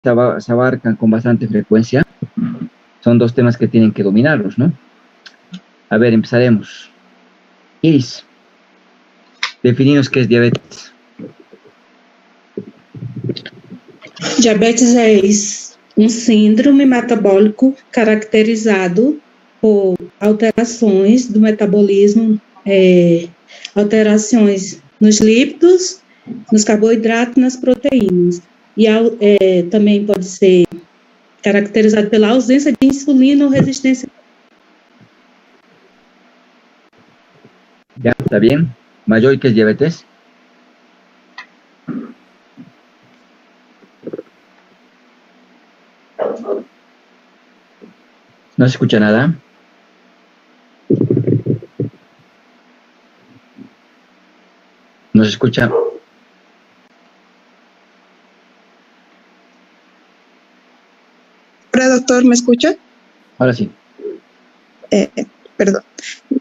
se abarcan con bastante frecuencia. Son dos temas que tienen que dominarlos, ¿no? A ver, empezaremos. Iris, definimos qué es diabetes. Diabetes é síndrome metabólico caracterizado por alterações do metabolismo, alterações nos lípidos, nos carboidratos e nas proteínas. E também pode ser caracterizado pela ausência de insulina ou resistência. Ya, está bien. Mayor, ¿qué es diabetes? No se escucha nada. No se escucha. Hola, doctor, ¿me escucha? Ahora sí. Perdón.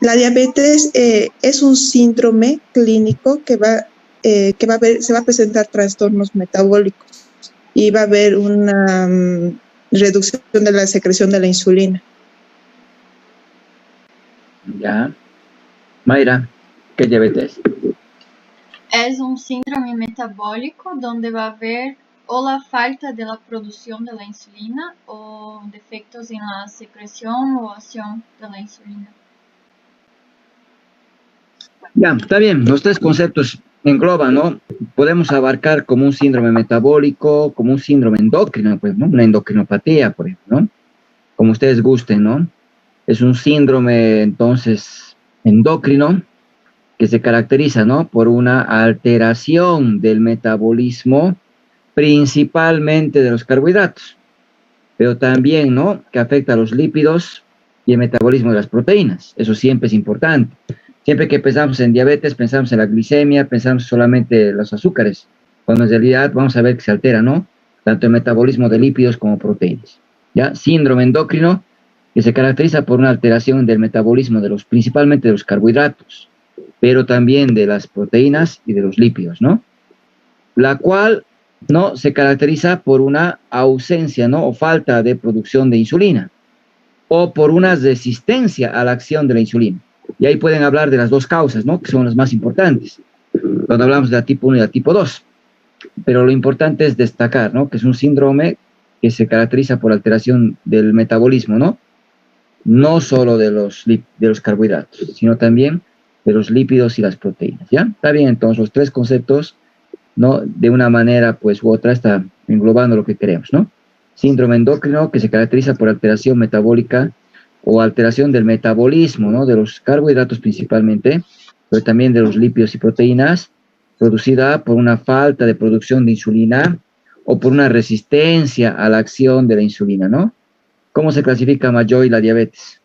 La diabetes es un síndrome clínico que se va a presentar trastornos metabólicos y va a haber una reducción de la secreción de la insulina. Ya. Mayra, ¿qué es diabetes? Es un síndrome metabólico donde va a haber o la falta de la producción de la insulina o defectos en la secreción o acción de la insulina. Ya, está bien. Los tres conceptos engloban, ¿no? Podemos abarcar como un síndrome metabólico, como un síndrome endocrino, pues, ¿no? Una endocrinopatía, por ejemplo, ¿no? Como ustedes gusten, ¿no? Es un síndrome, entonces, endocrino, que se caracteriza, ¿no? Por una alteración del metabolismo, principalmente de los carbohidratos, pero también, ¿no? Que afecta a los lípidos y el metabolismo de las proteínas. Eso siempre es importante. Siempre que pensamos en diabetes, pensamos en la glicemia, pensamos solamente en los azúcares, cuando en realidad vamos a ver que se altera, ¿no? Tanto el metabolismo de lípidos como proteínas. ¿Ya? Síndrome endocrino, que se caracteriza por una alteración del metabolismo de principalmente de los carbohidratos, pero también de las proteínas y de los lípidos, ¿no? La cual, ¿no? Se caracteriza por una ausencia, ¿no? O falta de producción de insulina, o por una resistencia a la acción de la insulina. Y ahí pueden hablar de las dos causas, ¿no? Que son las más importantes, cuando hablamos de la tipo 1 y la tipo 2. Pero lo importante es destacar, ¿no? Que es un síndrome que se caracteriza por alteración del metabolismo, ¿no? No solo de los carbohidratos, sino también de los lípidos y las proteínas, ¿ya? Está bien, entonces, los tres conceptos, ¿no? De una manera, pues, u otra, está englobando lo que queremos, ¿no? Síndrome endocrino, que se caracteriza por alteración metabólica o alteración del metabolismo, ¿no? De los carbohidratos principalmente, pero también de los lípidos y proteínas, producida por una falta de producción de insulina o por una resistencia a la acción de la insulina, ¿no? ¿Cómo se clasifica, Mayoy, la diabetes?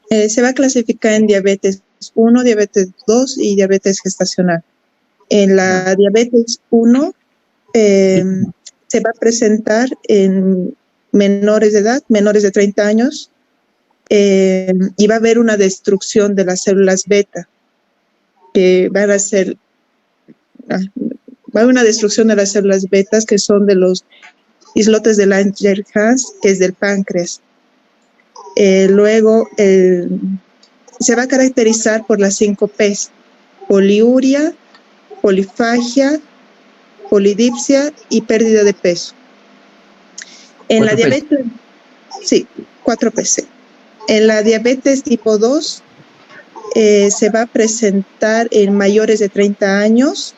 Se va a clasificar en diabetes 1, diabetes 2 y diabetes gestacional. En la diabetes 1 se va a presentar en menores de edad, menores de 30 años, y va a haber una destrucción de las células beta, que va a haber una destrucción de las células betas, que son de los islotes de Langerhans, que es del páncreas. Luego se va a caracterizar por las 5 P's: poliuria, polifagia, polidipsia y pérdida de peso. En la diabetes, sí, 4 P's. En la diabetes tipo 2 se va a presentar en mayores de 30 años,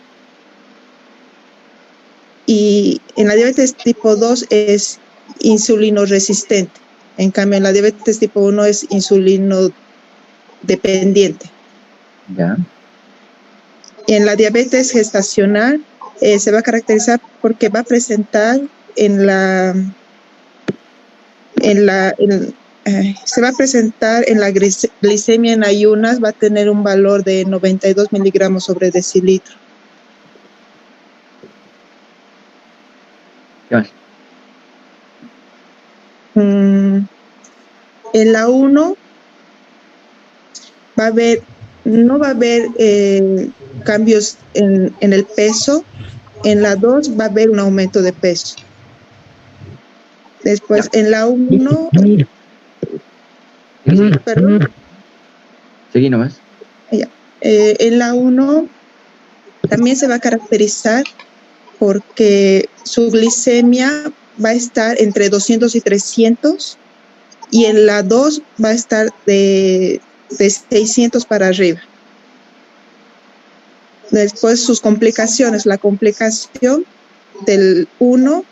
y en la diabetes tipo 2 es insulino resistente. En cambio, en la diabetes tipo 1 es insulino dependiente. Ya. En la diabetes gestacional se va a caracterizar porque va a presentar se va a presentar en la glicemia en ayunas, va a tener un valor de 92 miligramos sobre decilitro. ¿Qué más? En la 1 no va a haber cambios en el peso, En la 2 va a haber un aumento de peso. Después, en la 1, perdón. Seguí nomás. En la 1 también se va a caracterizar porque su glicemia va a estar entre 200 y 300, y en la 2 va a estar de 600 para arriba. Después sus complicaciones, la complicación del 1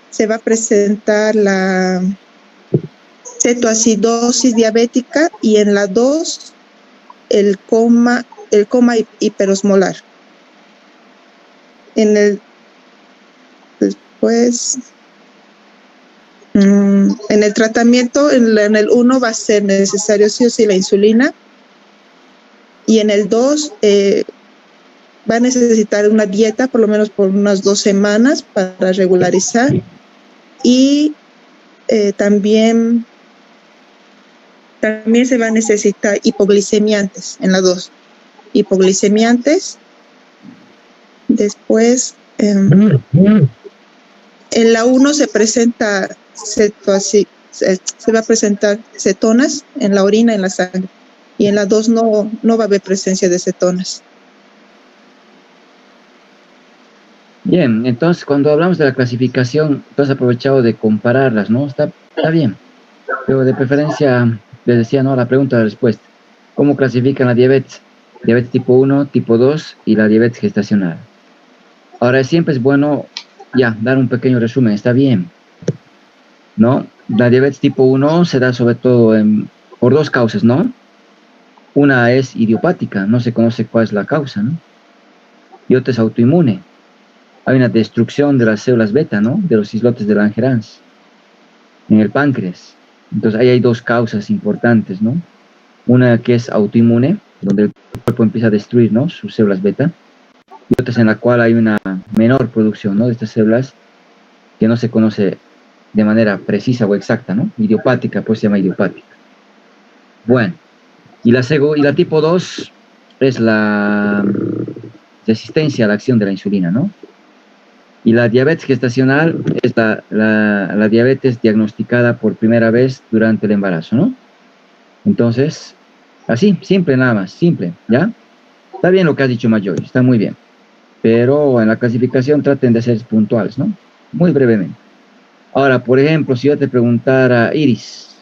se va a presentar la cetoacidosis diabética, y en la 2 el coma hiperosmolar. Después, en el tratamiento, en el 1 va a ser necesario sí o sí la insulina, y en el 2 va a necesitar una dieta por lo menos por unas 2 semanas para regularizar, y también se va a necesitar hipoglicemiantes en la 2. Hipoglicemiantes. Después, en la 1 se presenta se va a presentar cetonas en la orina, en la sangre, y en la 2 no va a haber presencia de cetonas. Bien, entonces cuando hablamos de la clasificación, tú has aprovechado de compararlas, ¿no? Está bien, pero de preferencia, les decía, ¿no? La pregunta de la respuesta. ¿Cómo clasifican la diabetes? Diabetes tipo 1, tipo 2 y la diabetes gestacional. Ahora, siempre es bueno, dar un pequeño resumen, está bien, ¿no? La diabetes tipo 1 se da sobre todo por 2 causas, ¿no? Una es idiopática, no se conoce cuál es la causa, ¿no? Y otra es autoinmune. Hay una destrucción de las células beta, ¿no? De los islotes de Langerhans en el páncreas. Entonces, ahí hay 2 causas importantes, ¿no? Una que es autoinmune, donde el cuerpo empieza a destruir, ¿no? Sus células beta. Y otras en la cual hay una menor producción, ¿no? De estas células que no se conoce de manera precisa o exacta, ¿no? Idiopática, pues se llama idiopática. Bueno, y la tipo 2 es la resistencia a la acción de la insulina, ¿no? Y la diabetes gestacional es la diabetes diagnosticada por primera vez durante el embarazo, ¿no? Entonces, así, simple nada más, simple, ¿ya? Está bien lo que has dicho, Mayoy, está muy bien. Pero en la clasificación traten de ser puntuales, ¿no? Muy brevemente. Ahora, por ejemplo, si yo te preguntara, Iris,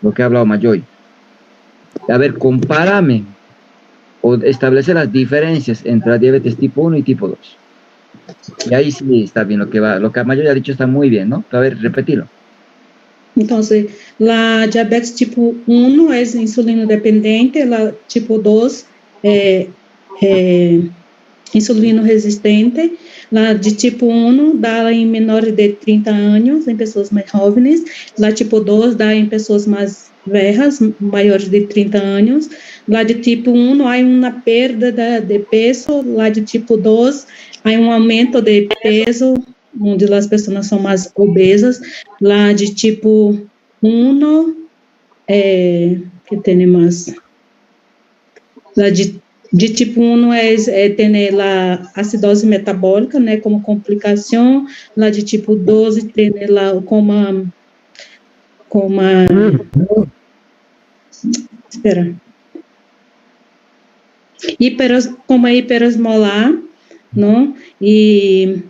lo que ha hablado Mayoy, a ver, compárame o establece las diferencias entre la diabetes tipo 1 y tipo 2. Y ahí sí está bien lo que Mayoy ha dicho está muy bien, ¿no? A ver, repetilo. Entonces, la diabetes tipo 1 es insulino dependiente, la tipo 2 insulino resistente, la de tipo 1 dá em menores de 30 anos, em pessoas mais jovens, la tipo 2 dá em pessoas mais velhas, maiores de 30 anos, la de tipo 1 há uma perda de peso, la de tipo 2 há um aumento de peso, onde as pessoas são mais obesas, la de tipo 1, que tem mais? La de tipo 1 tem a acidose metabólica, né, como complicação, la de tipo 2 tem como hiperosmolar, não? E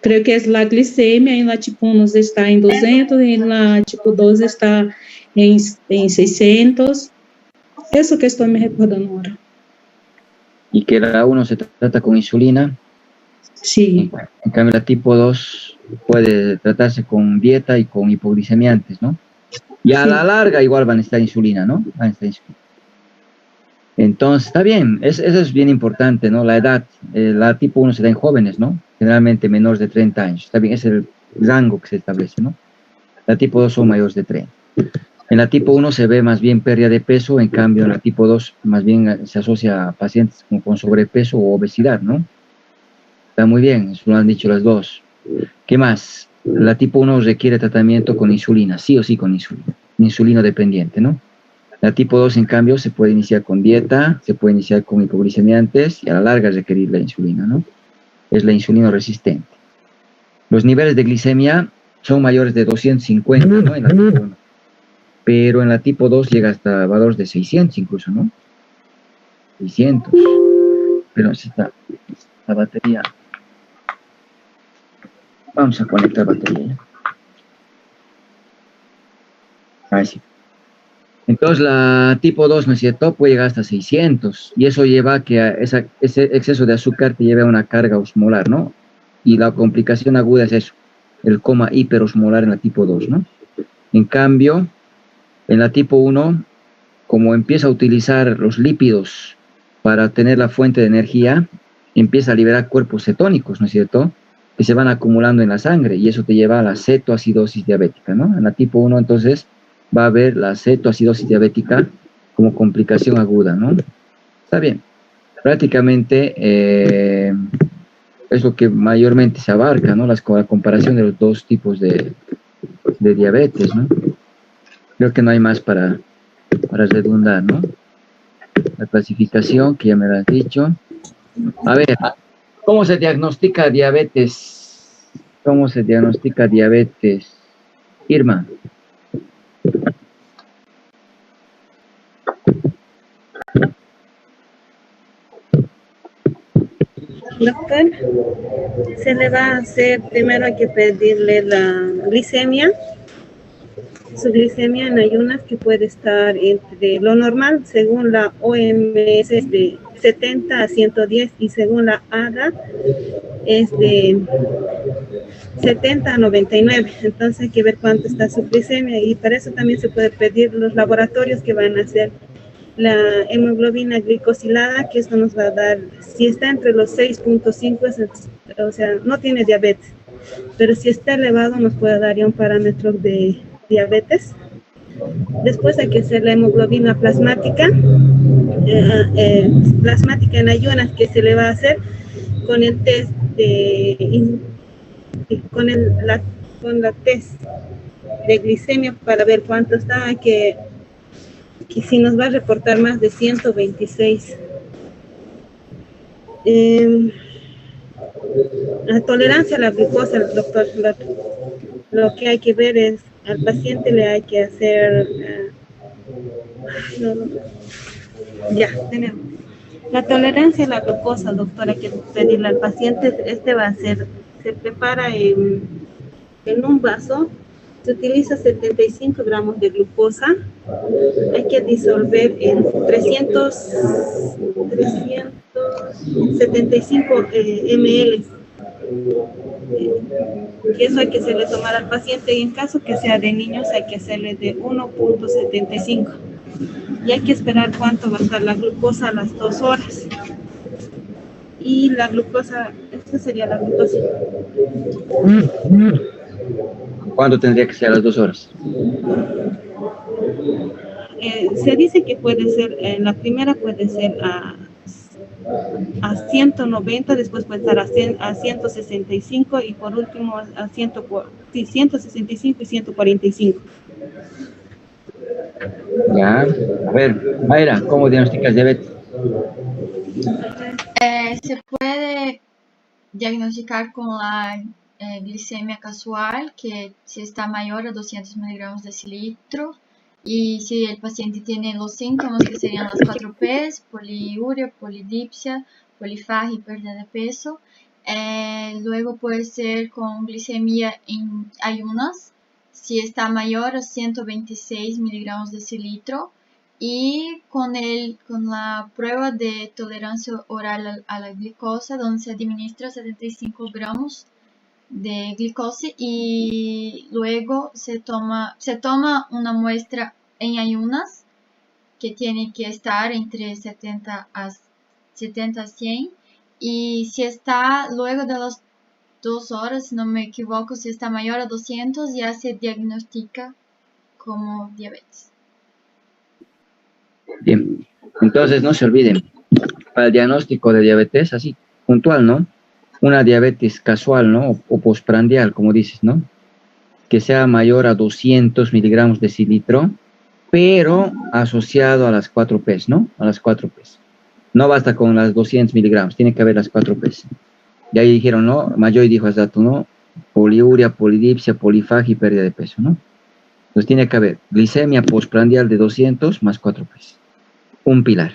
creio que é a glicemia, em la tipo 1 está em 200, e la tipo 2 está em 600. Eso que estoy me recordando ahora. Y que la 1 se trata con insulina. Sí. En cambio, la tipo 2 puede tratarse con dieta y con hipoglicemiantes, ¿no? Y a la larga igual van a estar insulina, ¿no? Van a estar insulina. Entonces, está bien, eso es bien importante, ¿no? La edad, la tipo 1 se da en jóvenes, ¿no? Generalmente menores de 30 años. Está bien, es el rango que se establece, ¿no? La tipo 2 son mayores de 30. En la tipo 1 se ve más bien pérdida de peso, en cambio en la tipo 2 más bien se asocia a pacientes con sobrepeso o obesidad, ¿no? Está muy bien, eso lo han dicho las dos. ¿Qué más? La tipo 1 requiere tratamiento con insulina, sí o sí con insulina, insulino dependiente, ¿no? La tipo 2, en cambio, se puede iniciar con dieta, se puede iniciar con hipoglicemiantes y a la larga requerir la insulina, ¿no? Es la insulina resistente. Los niveles de glicemia son mayores de 250, ¿no? En la tipo 1. Pero en la tipo 2 llega hasta valores de 600 incluso, ¿no? 600. Pero si está la batería. Vamos a conectar batería. Ahí sí. Entonces la tipo 2, ¿no es cierto?, puede llegar hasta 600 y eso lleva a que ese exceso de azúcar te lleve a una carga osmolar, ¿no? Y la complicación aguda es eso, el coma hiperosmolar en la tipo 2, ¿no? En cambio, en la tipo 1, como empieza a utilizar los lípidos para tener la fuente de energía, empieza a liberar cuerpos cetónicos, ¿no es cierto?, que se van acumulando en la sangre y eso te lleva a la cetoacidosis diabética, ¿no? En la tipo 1, entonces, va a haber la cetoacidosis diabética como complicación aguda, ¿no? Está bien. Prácticamente es lo que mayormente se abarca, ¿no? La comparación de los dos tipos de diabetes, ¿no? Creo que no hay más para redundar, ¿no? La clasificación, que ya me lo has dicho. A ver, ¿cómo se diagnostica diabetes? ¿Cómo se diagnostica diabetes? Irma. Doctor, se le va a hacer, primero hay que pedirle la glicemia, su glicemia en ayunas, que puede estar entre lo normal, según la OMS, es de 70 a 110 y según la ADA es de 70 a 99. Entonces hay que ver cuánto está su glicemia y para eso también se puede pedir los laboratorios que van a hacer la hemoglobina glicosilada, que esto nos va a dar, si está entre los 6.5, o sea, no tiene diabetes, pero si está elevado nos puede dar ya un parámetro de diabetes. Después hay que hacer la hemoglobina plasmática, plasmática en ayunas, que se le va a hacer con el test con la test de glicemia para ver cuánto está, que si nos va a reportar más de 126. La tolerancia a la glucosa, doctor, lo que hay que ver es, al paciente le hay que hacer, ya, tenemos. La tolerancia a la glucosa, doctor, hay que pedirle al paciente, va a ser, se prepara en un vaso, se utiliza 75 gramos de glucosa, hay que disolver en 375 ml. Y eso hay que hacerle tomar al paciente, y en caso que sea de niños hay que hacerle de 1.75. Y hay que esperar cuánto va a estar la glucosa a las 2 horas. Y la glucosa, esta sería la glucosa. ¿Cuándo tendría que ser a las 2 horas? Se dice que puede ser, la primera puede ser a 190, después puede estar a 165 y por último a 165 y 145. Ya, a ver, Mayra, ¿cómo diagnosticas diabetes? Se puede diagnosticar con la glicemia casual, que si está mayor a 200 miligramos de decilitro, y si el paciente tiene los síntomas que serían las 4 P's, poliuria, polidipsia, polifagia y pérdida de peso. Luego puede ser con glicemia en ayunas, si está mayor a 126 miligramos de decilitro, y con la prueba de tolerancia oral a la glucosa, donde se administra 75 gramos de glucosa y luego se toma una muestra en ayunas, que tiene que estar entre 70 a 100, y si está luego de las 2 horas, si no me equivoco, si está mayor a 200, ya se diagnostica como diabetes. Bien, entonces no se olviden, para el diagnóstico de diabetes, así, puntual, ¿no? Una diabetes casual, ¿no? O postprandial, como dices, ¿no? Que sea mayor a 200 miligramos de decilitro, pero asociado a las 4 P's, ¿no? A las 4 P's. No basta con las 200 miligramos, tiene que haber las 4 P's. Y ahí dijeron, ¿no? Mayoy dijo hace rato, ¿no? Poliuria, polidipsia, polifagia y pérdida de peso, ¿no? Entonces tiene que haber glicemia postprandial de 200 más 4 P's. Un pilar.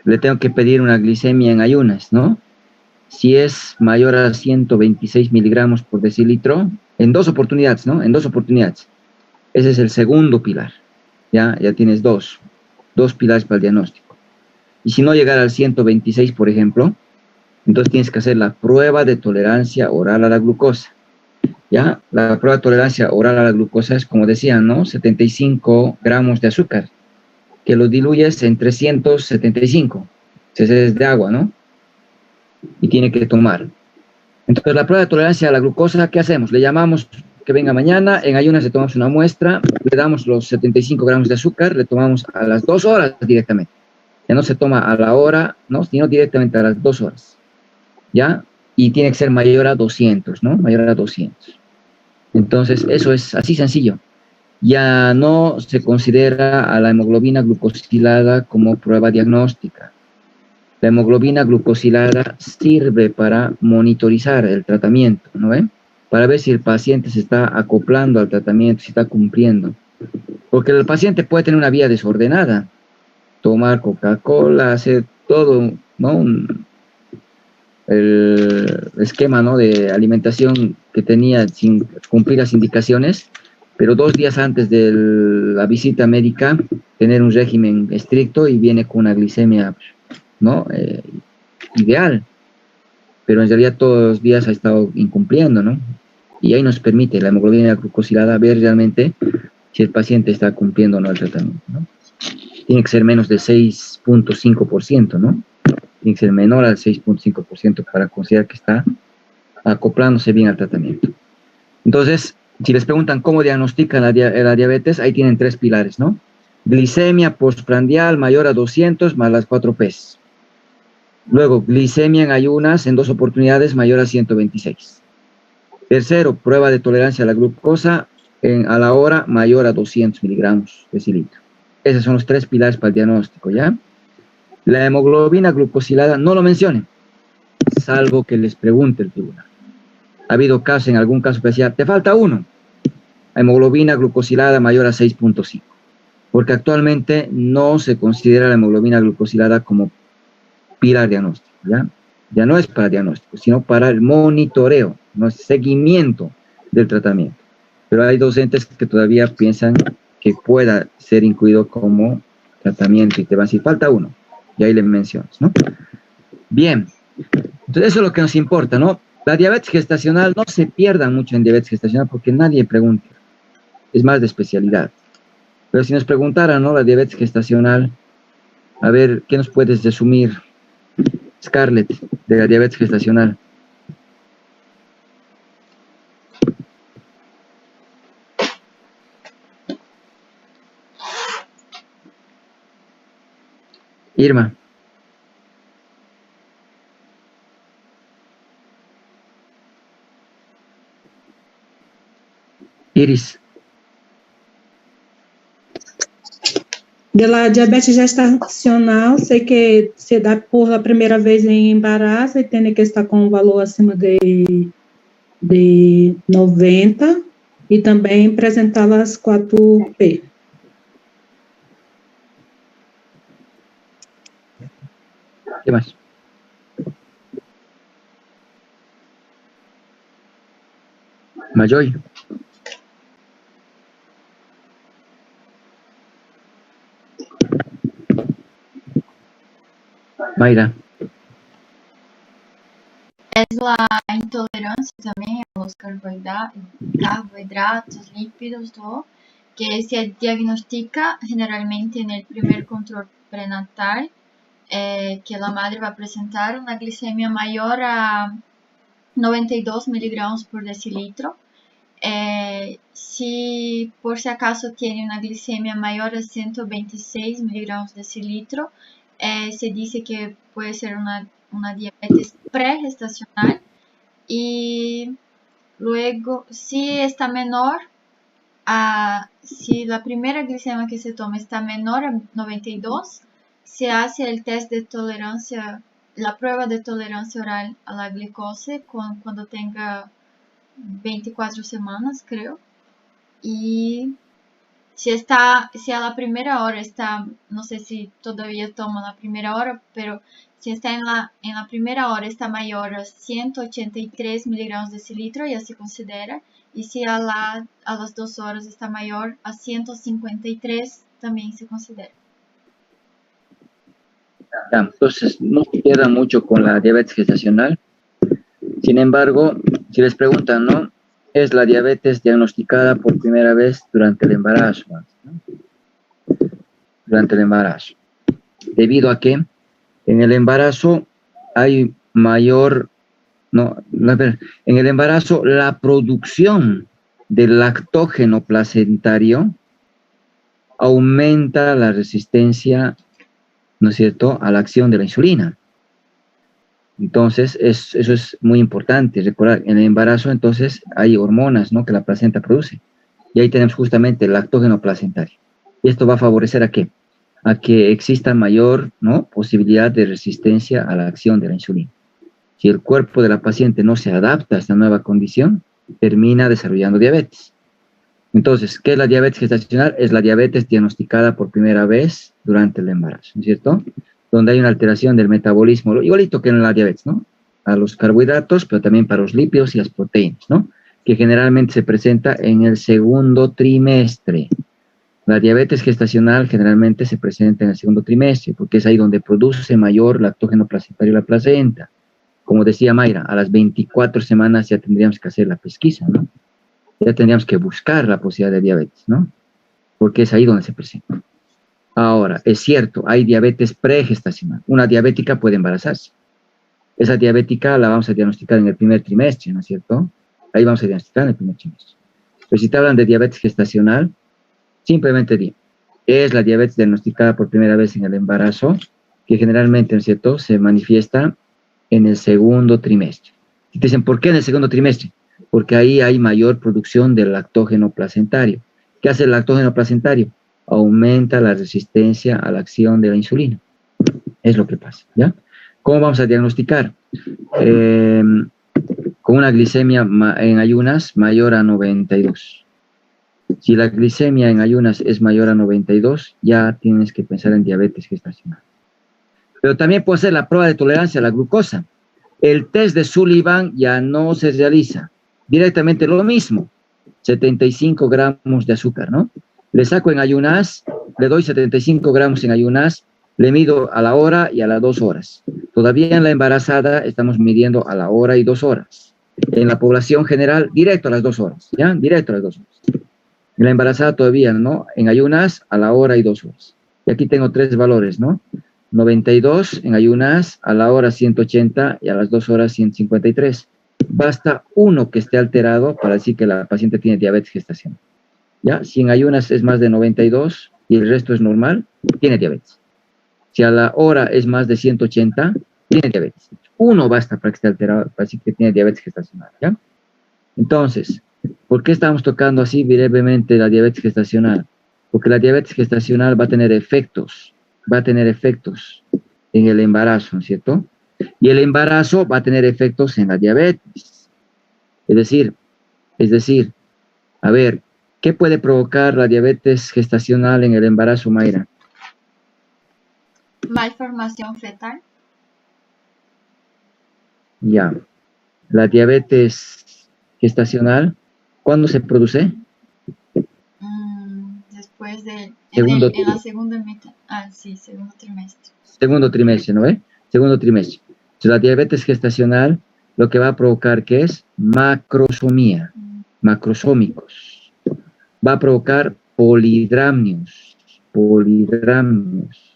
Le tengo que pedir una glicemia en ayunas, ¿no? Si es mayor a 126 miligramos por decilitro, en 2 oportunidades, ¿no? En 2 oportunidades. Ese es el segundo pilar. Ya tienes dos pilares para el diagnóstico. Y si no llegara al 126, por ejemplo, entonces tienes que hacer la prueba de tolerancia oral a la glucosa. ¿Ya? La prueba de tolerancia oral a la glucosa es, como decían, ¿no? 75 gramos de azúcar, que lo diluyes en 375 cc de agua, ¿no? Y tiene que tomar. Entonces, la prueba de tolerancia a la glucosa, ¿qué hacemos? Le llamamos que venga mañana, en ayunas le tomamos una muestra, le damos los 75 gramos de azúcar, le tomamos a las 2 horas directamente. Ya no se toma a la hora, ¿no? Sino directamente a las 2 horas. ¿Ya? Y tiene que ser mayor a 200, ¿no? Mayor a 200. Entonces, eso es así sencillo. Ya no se considera a la hemoglobina glucosilada como prueba diagnóstica. La hemoglobina glucosilada sirve para monitorizar el tratamiento, ¿no ven? Para ver si el paciente se está acoplando al tratamiento, si está cumpliendo. Porque el paciente puede tener una vida desordenada, tomar Coca-Cola, hacer todo, ¿no? El esquema, ¿no? De alimentación que tenía sin cumplir las indicaciones, pero 2 días antes de la visita médica, tener un régimen estricto y viene con una glicemia, ¿no? Ideal, pero en realidad todos los días ha estado incumpliendo, ¿no? Y ahí nos permite la hemoglobina glucosilada ver realmente si el paciente está cumpliendo o no el tratamiento, ¿no? Tiene que ser menos de 6.5%, ¿no? Tiene que ser menor al 6.5% para considerar que está acoplándose bien al tratamiento. Entonces, si les preguntan cómo diagnostican la diabetes, ahí tienen 3 pilares, ¿no? Glicemia postprandial mayor a 200 más las 4 P's. Luego, glicemia en ayunas en 2 oportunidades mayor a 126. Tercero, prueba de tolerancia a la glucosa a la hora mayor a 200 miligramos de decilitro. Esos son los 3 pilares para el diagnóstico, ¿ya? La hemoglobina glucosilada no lo mencionen, salvo que les pregunte el tribunal. Ha habido casos, en algún caso que decía, te falta uno, hemoglobina glucosilada mayor a 6.5, porque actualmente no se considera la hemoglobina glucosilada como pilar diagnóstico, ¿ya? Ya no es para diagnóstico, sino para el monitoreo, no es seguimiento del tratamiento. Pero hay docentes que todavía piensan que pueda ser incluido como tratamiento y te van a decir, falta uno, y ahí le mencionas, ¿no? Bien, entonces eso es lo que nos importa, ¿no? La diabetes gestacional, no se pierdan mucho en diabetes gestacional porque nadie pregunta, es más de especialidad. Pero si nos preguntaran, ¿no? La diabetes gestacional, a ver, ¿qué nos puedes resumir, Scarlett, de la diabetes gestacional? Irma. Iris. De la diabetes gestacional, sei que se dá por a primeira vez em embaraço e tem que estar com um valor acima de 90 e também apresentar as 4P. ¿Qué más? Mayoy. Mayra. Es la intolerancia también a los carbohidratos, lípidos, todo, que se diagnostica generalmente en el primer control prenatal, que la madre va a presentar una glicemia mayor a 92 miligramos por decilitro. Si por si acaso tiene una glicemia mayor a 126 miligramos por decilitro, se dice que puede ser una diabetes pregestacional. Y luego, si está menor, si la primera glicemia que se toma está menor a 92, se hace el test de tolerancia, la prueba de tolerancia oral a la glucosa cuando tenga 24 semanas, creo. Y si a la primera hora está, no sé si todavía toma la primera hora, pero si está en la primera hora está mayor a 183 miligramos de decilitro, ya se considera. Y si a las 2 horas está mayor a 153, también se considera. Ya, entonces, no se queda mucho con la diabetes gestacional. Sin embargo, si les preguntan, ¿no? Es la diabetes diagnosticada por primera vez durante el embarazo, ¿no? Durante el embarazo. Debido a que en el embarazo hay mayor, en el embarazo la producción del lactógeno placentario aumenta la resistencia, ¿no es cierto?, a la acción de la insulina. Entonces, eso es muy importante, recordar, en el embarazo entonces hay hormonas, ¿no?, que la placenta produce. Y ahí tenemos justamente el lactógeno placentario. Y esto va a favorecer ¿a qué? A que exista mayor, ¿no?, posibilidad de resistencia a la acción de la insulina. Si el cuerpo de la paciente no se adapta a esta nueva condición, termina desarrollando diabetes. Entonces, ¿qué es la diabetes gestacional? Es la diabetes diagnosticada por primera vez durante el embarazo, ¿no es cierto?, donde hay una alteración del metabolismo, igualito que en la diabetes, ¿no?, a los carbohidratos, pero también para los lípidos y las proteínas, ¿no?, que generalmente se presenta en el segundo trimestre. La diabetes gestacional generalmente se presenta en el segundo trimestre, porque es ahí donde produce mayor lactógeno placentario la placenta. Como decía Mayra, a las 24 semanas ya tendríamos que hacer la pesquisa, ¿no? Ya tendríamos que buscar la posibilidad de diabetes, ¿no? Porque es ahí donde se presenta. Ahora, es cierto, hay diabetes pregestacional. Una diabética puede embarazarse. Esa diabética la vamos a diagnosticar en el primer trimestre, ¿no es cierto? Ahí vamos a diagnosticar en el primer trimestre. Pero si te hablan de diabetes gestacional, simplemente di, es la diabetes diagnosticada por primera vez en el embarazo, que generalmente, ¿no es cierto?, se manifiesta en el segundo trimestre. Y te dicen, ¿por qué en el segundo trimestre? Porque ahí hay mayor producción del lactógeno placentario. ¿Qué hace el lactógeno placentario? Aumenta la resistencia a la acción de la insulina. Es lo que pasa, ¿ya? ¿Cómo vamos a diagnosticar? Con una glicemia en ayunas mayor a 92. Si la glicemia en ayunas es mayor a 92, ya tienes que pensar en diabetes gestacional. Pero también puede ser la prueba de tolerancia a la glucosa. El test de Sullivan ya no se realiza. Directamente lo mismo, 75 gramos de azúcar, ¿no? Le saco en ayunas, le doy 75 gramos en ayunas, le mido a la hora y a las 2 horas. Todavía en la embarazada estamos midiendo a la hora y 2 horas. En la población general, directo a las 2 horas, ¿ya? Directo a las 2 horas. En la embarazada todavía, ¿no? En ayunas, a la hora y 2 horas. Y aquí tengo 3 valores, ¿no? 92 en ayunas, a la hora 180 y a las 2 horas 153. Basta uno que esté alterado para decir que la paciente tiene diabetes gestacional. ¿Ya? Si en ayunas es más de 92 y el resto es normal, tiene diabetes. Si a la hora es más de 180, tiene diabetes. Uno basta para que esté alterado, para decir que tiene diabetes gestacional, ¿ya? Entonces, ¿por qué estamos tocando así brevemente la diabetes gestacional? Porque la diabetes gestacional va a tener efectos en el embarazo, ¿no es cierto? Y el embarazo va a tener efectos en la diabetes. Es decir, a ver, ¿qué puede provocar la diabetes gestacional en el embarazo, Mayra? Malformación fetal. Ya. La diabetes gestacional, ¿cuándo se produce? Después de... En la segunda mitad. Sí, segundo trimestre. Segundo trimestre, ¿no ve? Segundo trimestre. Entonces, la diabetes gestacional lo que va a provocar, ¿qué es? Macrosomía. Macrosómicos. Va a provocar polidramnios,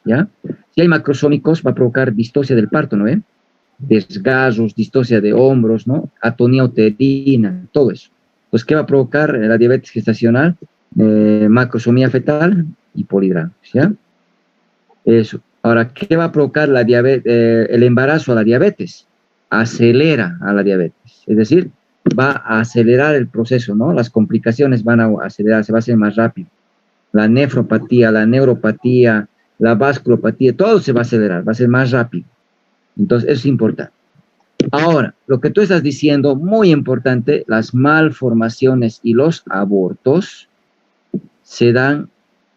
¿ya? Si hay macrosómicos, va a provocar distocia del parto, ¿no ve? Desgarros, distocia de hombros, ¿no? Atonía uterina, todo eso. Pues, ¿qué va a provocar la diabetes gestacional? Macrosomía fetal y polidramios, ¿ya? Eso. Ahora, ¿qué va a provocar la diabetes, el embarazo a la diabetes? Acelera a la diabetes. Es decir, va a acelerar el proceso, ¿no? Las complicaciones van a acelerar, se va a hacer más rápido. La nefropatía, la neuropatía, la vasculopatía, todo se va a acelerar, va a ser más rápido. Entonces, eso es importante. Ahora, lo que tú estás diciendo, muy importante, las malformaciones y los abortos se dan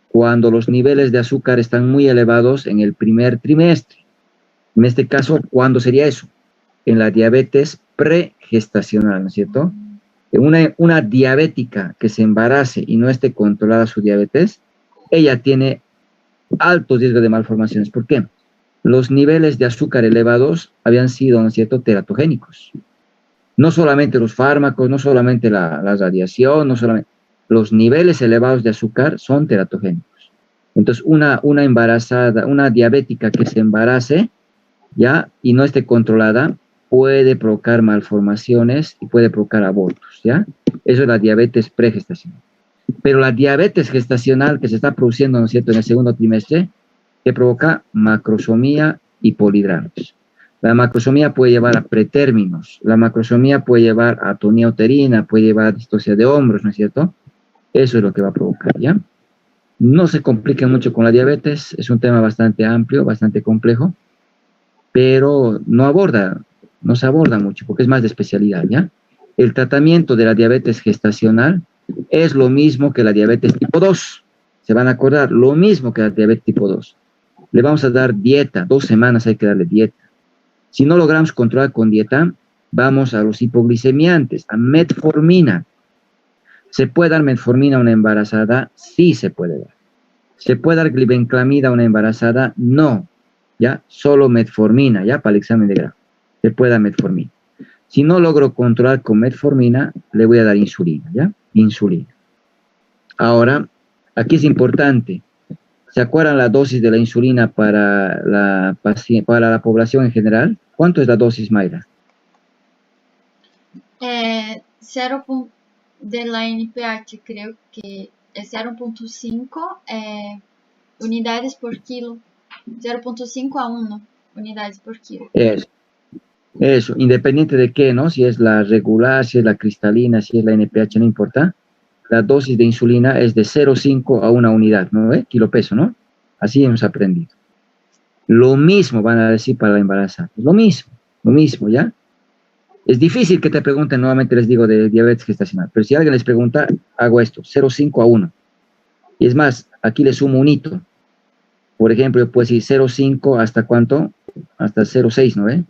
cuando los niveles de azúcar están muy elevados en el primer trimestre. En este caso, ¿cuándo sería eso? En la diabetes pregestacional, ¿no es cierto? Una diabética que se embarace y no esté controlada su diabetes, ella tiene altos riesgos de malformaciones. ¿Por qué? Los niveles de azúcar elevados habían sido, ¿no es cierto?, teratogénicos. No solamente los fármacos, no solamente la radiación, no solamente... Los niveles elevados de azúcar son teratogénicos. Entonces, una embarazada, una diabética que se embarace, ¿ya?, y no esté controlada, puede provocar malformaciones y puede provocar abortos, ¿ya? Eso es la diabetes pregestacional. Pero la diabetes gestacional que se está produciendo, ¿no es cierto?, en el segundo trimestre, que provoca macrosomía y polidramias. La macrosomía puede llevar a pretérminos, la macrosomía puede llevar a atonía uterina, puede llevar a distocia de hombros, ¿no es cierto? Eso es lo que va a provocar, ¿ya? No se complique mucho con la diabetes, es un tema bastante amplio, bastante complejo, pero no se aborda mucho, porque es más de especialidad, ¿ya? El tratamiento de la diabetes gestacional es lo mismo que la diabetes tipo 2. Se van a acordar, lo mismo que la diabetes tipo 2. Le vamos a dar dieta, 2 semanas hay que darle dieta. Si no logramos controlar con dieta, vamos a los hipoglicemiantes, a metformina. ¿Se puede dar metformina a una embarazada? Sí se puede dar. ¿Se puede dar glibenclamida a una embarazada? No. ¿Ya? Solo metformina, ¿ya? Para el examen de grado. Se puede dar metformina. Si no logro controlar con metformina, le voy a dar insulina, ¿ya? Insulina. Ahora, aquí es importante. ¿Se acuerdan la dosis de la insulina para la población en general? ¿Cuánto es la dosis, Mayra? 0. De la NPH creo que es 0.5 unidades por kilo. 0.5 a 1 unidades por kilo. Eso, independiente de qué, ¿no? Si es la regular, si es la cristalina, si es la NPH, no importa. La dosis de insulina es de 0.5 a 1 unidad, ¿no? Kilopeso, ¿no? Así hemos aprendido. Lo mismo van a decir para la embarazada. Lo mismo, ¿ya? Es difícil que te pregunten, nuevamente les digo, de diabetes gestacional, pero si alguien les pregunta, hago esto, 0.5 a 1. Y es más, aquí le sumo un hito. Por ejemplo, yo puedo decir 0.5 hasta ¿cuánto? Hasta 0.6, ¿no ve?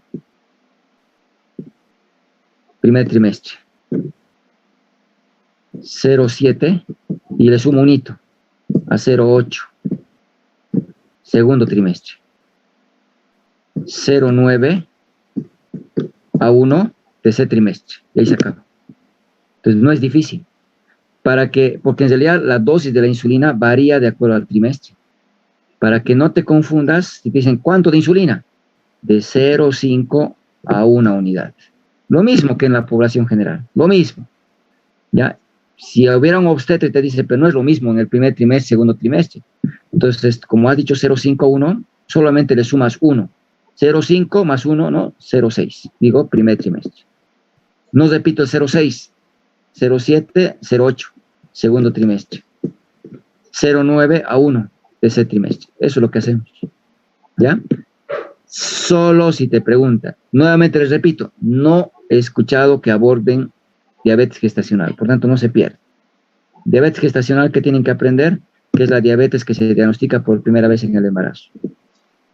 Primer trimestre. 0.7 y le sumo un hito a 0.8. Segundo trimestre. 0.9 a 1 tercer trimestre. Y ahí se acaba. Entonces no es difícil. Porque en realidad la dosis de la insulina varía de acuerdo al trimestre. Para que no te confundas, si te dicen, ¿cuánto de insulina? De 0.5 a 1 unidad. Lo mismo que en la población general. Lo mismo. ¿Ya? Si hubiera un obstetra y te dice, pero no es lo mismo en el primer trimestre, segundo trimestre. Entonces, como has dicho 0.5 a 1, solamente le sumas 1. 0.5 más 1, ¿no? 0.6. Digo, primer trimestre. No repito el 0.6. 0.7, 0.8. Segundo trimestre. 0.9 a 1. Tercer trimestre. Eso es lo que hacemos. ¿Ya? Solo si te preguntan. Nuevamente les repito, no he escuchado que aborden diabetes gestacional. Por tanto, no se pierde. Diabetes gestacional, ¿qué tienen que aprender? Que es la diabetes que se diagnostica por primera vez en el embarazo.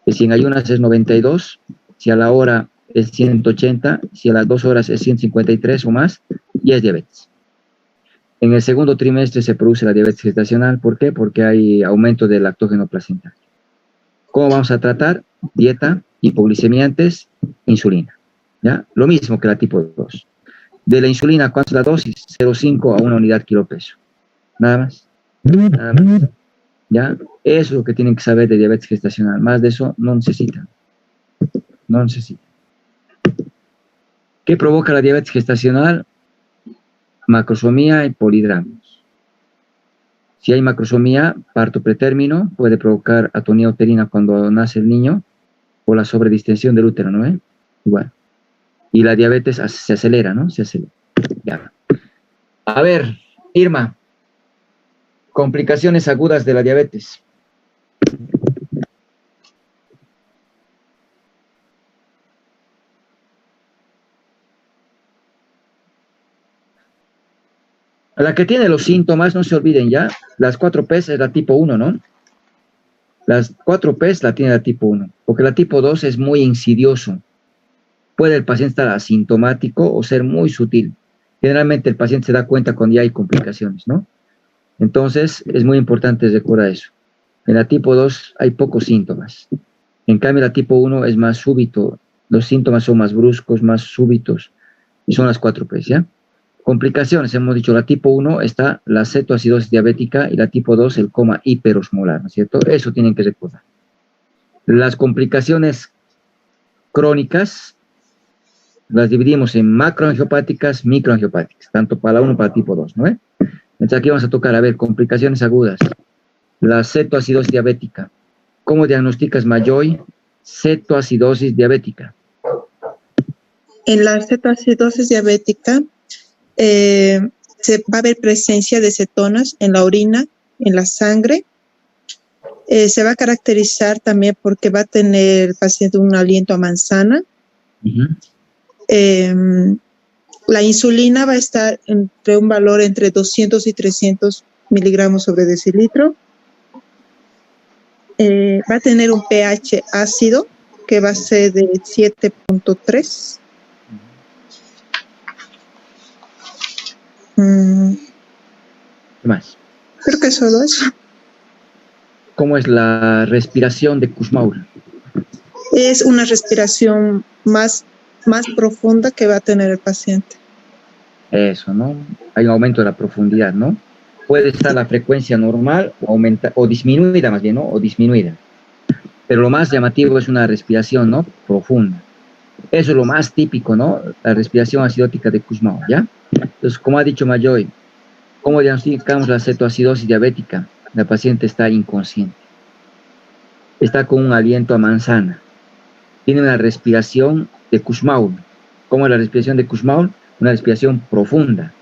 Que si en ayunas es 92, si a la hora es 180, si a las 2 horas es 153 o más, ya es diabetes. En el segundo trimestre se produce la diabetes gestacional. ¿Por qué? Porque hay aumento del lactógeno placentario. ¿Cómo vamos a tratar? Dieta, hipoglicemiantes, insulina. ¿Ya? Lo mismo que la tipo 2. De la insulina, ¿cuánto es la dosis? 0.5 a 1 unidad kilopeso. Nada más. Nada más. ¿Ya? Eso es lo que tienen que saber de diabetes gestacional. Más de eso no necesitan. No necesitan. ¿Qué provoca la diabetes gestacional? Macrosomía y polidramios. Si hay macrosomía, parto pretérmino, puede provocar atonía uterina cuando nace el niño, o la sobredistensión del útero, ¿no? Igual. Y la diabetes se acelera, ¿no? Se acelera. Ya. A ver, Irma, complicaciones agudas de la diabetes. La que tiene los síntomas, no se olviden ya, las 4P es la tipo 1, ¿no? Las 4P la tiene la tipo 1, porque la tipo 2 es muy insidioso. Puede el paciente estar asintomático o ser muy sutil. Generalmente el paciente se da cuenta cuando ya hay complicaciones, ¿no? Entonces, es muy importante recordar eso. En la tipo 2 hay pocos síntomas. En cambio, la tipo 1 es más súbito. Los síntomas son más bruscos, más súbitos. Y son las 4P, ¿ya? Complicaciones, hemos dicho, la tipo 1 está la cetoacidosis diabética y la tipo 2 el coma hiperosmolar, ¿no es cierto? Eso tienen que recordar. Las complicaciones crónicas las dividimos en macroangiopáticas, microangiopáticas, tanto para la 1 como para la tipo 2, ¿no? Entonces aquí vamos a tocar, a ver, complicaciones agudas. La cetoacidosis diabética. ¿Cómo diagnosticas, Mayoy? Cetoacidosis diabética. En la cetoacidosis diabética se va a haber presencia de cetonas en la orina, en la sangre. Se va a caracterizar también porque va a tener el paciente un aliento a manzana. La insulina va a estar entre un valor entre 200 y 300 miligramos sobre decilitro. Va a tener un pH ácido que va a ser de 7.3. ¿Qué más? Creo que solo eso. ¿Cómo es la respiración de Kussmaul? Es una respiración más profunda que va a tener el paciente. Eso, ¿no? Hay un aumento de la profundidad, ¿no? Puede estar la frecuencia normal o aumenta, o disminuida más bien, ¿no? O disminuida. Pero lo más llamativo es una respiración, ¿no? Profunda. Eso es lo más típico, ¿no? La respiración acidótica de Kussmaul, ¿ya? Entonces, como ha dicho Mayoy, ¿cómo diagnosticamos la cetoacidosis diabética? La paciente está inconsciente. Está con un aliento a manzana. Tiene una respiración de Kussmaul. ¿Cómo es la respiración de Kussmaul? Una respiración profunda,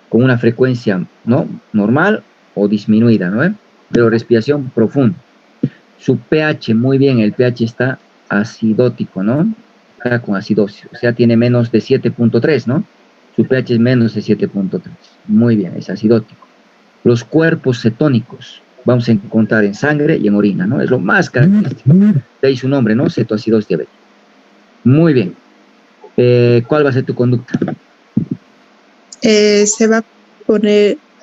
con una frecuencia, ¿no? Normal o disminuida, ¿no? Pero respiración profunda. Su pH, muy bien, el pH está acidótico, ¿no? Está con acidosis, o sea, tiene menos de 7.3, ¿no? Su pH es menos de 7.3. Muy bien, es acidótico. Los cuerpos cetónicos vamos a encontrar en sangre y en orina, ¿no? Es lo más característico. De ahí su nombre, ¿no? Cetoacidosis diabética. Muy bien. ¿Cuál va a ser tu conducta? Se va a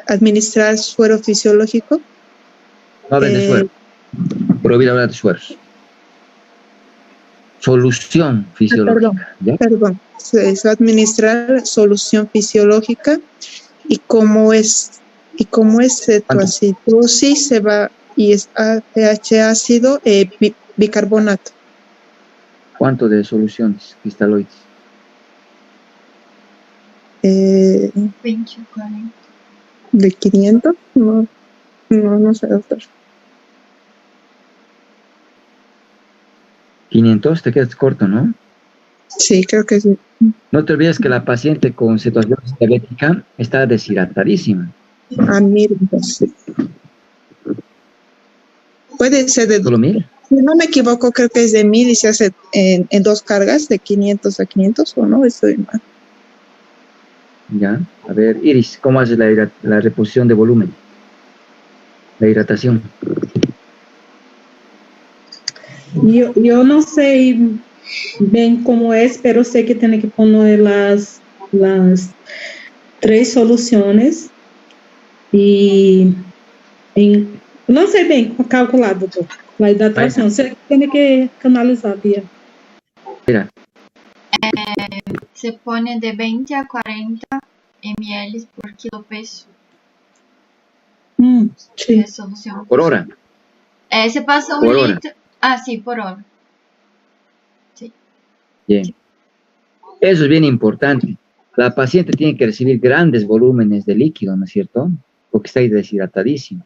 administrar suero fisiológico. No hablen de suero. Prohibir hablar de sueros. Solución fisiológica. Perdón. Se va a administrar solución fisiológica y como es cetoacidosis se va y es pH ácido, bicarbonato. ¿Cuánto de soluciones cristaloides? 20 o 40. ¿De 500? No sé, doctor. 500, te quedas corto, ¿no? Sí, creo que sí. No te olvides que la paciente con cetoacidosis diabética está deshidratadísima. Mira, sí. Puede ser de... ¿Solo 1000? Si no me equivoco, creo que es de 1000 y se hace en dos cargas, de 500 a 500, ¿o no? Estoy mal. Ya, a ver, Iris, ¿cómo haces la reposición de volumen? La hidratación. Yo no sé bien cómo es, pero sé que tiene que poner las 3 soluciones y no sé bien calcular, doutor, la hidratación. Sé que tiene que analisar bien. Mira. Se pone de 20 a 40 ml por kilo peso Sí. de solución. ¿Por hora? Se pasa un litro. Sí, por hora. Sí. Bien. Eso es bien importante. La paciente tiene que recibir grandes volúmenes de líquido, ¿no es cierto? Porque está deshidratadísimo.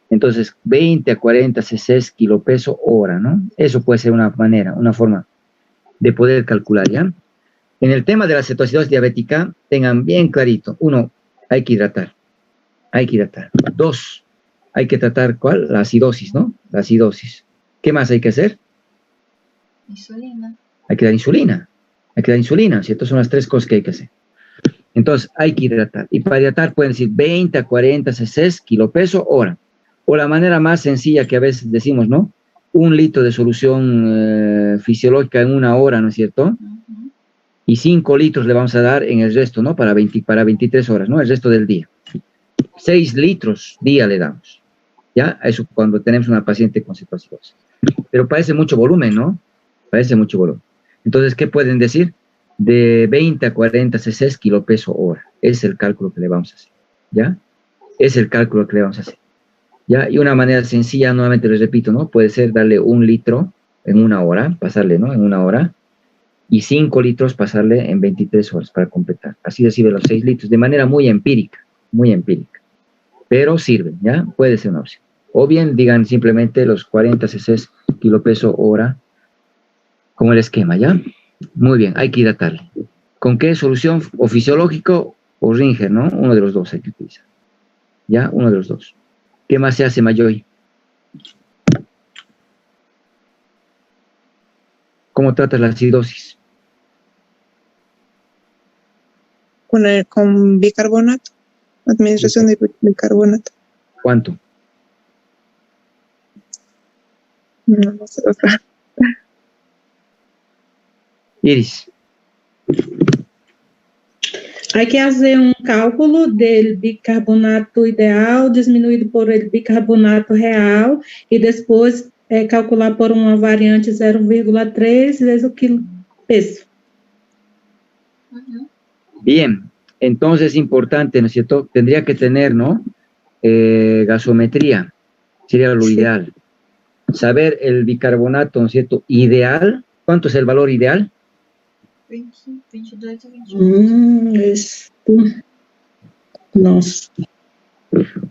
Entonces, 20 a 40 cc kilo peso hora, ¿no? Eso puede ser una manera, una forma de poder calcular, ¿ya? En el tema de la cetoacidosis diabética, tengan bien clarito. 1, hay que hidratar. Hay que hidratar. 2, hay que tratar, ¿cuál? La acidosis, ¿no? La acidosis. ¿Qué más hay que hacer? Insulina. Hay que dar insulina. Hay que dar insulina, ¿cierto? Son las 3 cosas que hay que hacer. Entonces, hay que hidratar. Y para hidratar pueden decir 20 a 40 cc, kilopeso, hora. O la manera más sencilla que a veces decimos, ¿no? 1 litro de solución fisiológica en 1 hora, ¿no es cierto? Y 5 litros le vamos a dar en el resto, ¿no? Para 23 horas, ¿no? El resto del día. 6 litros día le damos. ¿Ya? Eso cuando tenemos una paciente con cetoacidosis. Pero parece mucho volumen, ¿no? Parece mucho volumen. Entonces, ¿qué pueden decir? De 20 a 40 cc kilopeso hora. Es el cálculo que le vamos a hacer. ¿Ya? Es el cálculo que le vamos a hacer. ¿Ya? Y una manera sencilla, nuevamente les repito, ¿no? Puede ser darle 1 litro en 1 hora, pasarle, ¿no? En 1 hora. Y 5 litros pasarle en 23 horas para completar. Así recibe los 6 litros de manera muy empírica. Muy empírica. Pero sirve, ¿ya? Puede ser una opción. O bien digan simplemente los 40 cc kilopeso hora como el esquema, ¿ya? Muy bien, hay que hidratarle. ¿Con qué solución? O fisiológico o Ringer, ¿no? Uno de los dos hay que utilizar. ¿Ya? Uno de los dos. ¿Qué más se hace, Mayoy? ¿Cómo tratas la acidosis? Con bicarbonato. Administración de bicarbonato. ¿Cuánto? No sé. Iris. Hay que hacer un cálculo del bicarbonato ideal disminuido por el bicarbonato real y después calcular por una variante 0,3 vezes o peso. Bien, entonces es importante, ¿no es cierto? Tendría que tener, ¿no? Gasometría, sería lo ideal. Saber el bicarbonato, ¿no es cierto? Ideal, ¿cuánto es el valor ideal? 20, 22 a 28. No.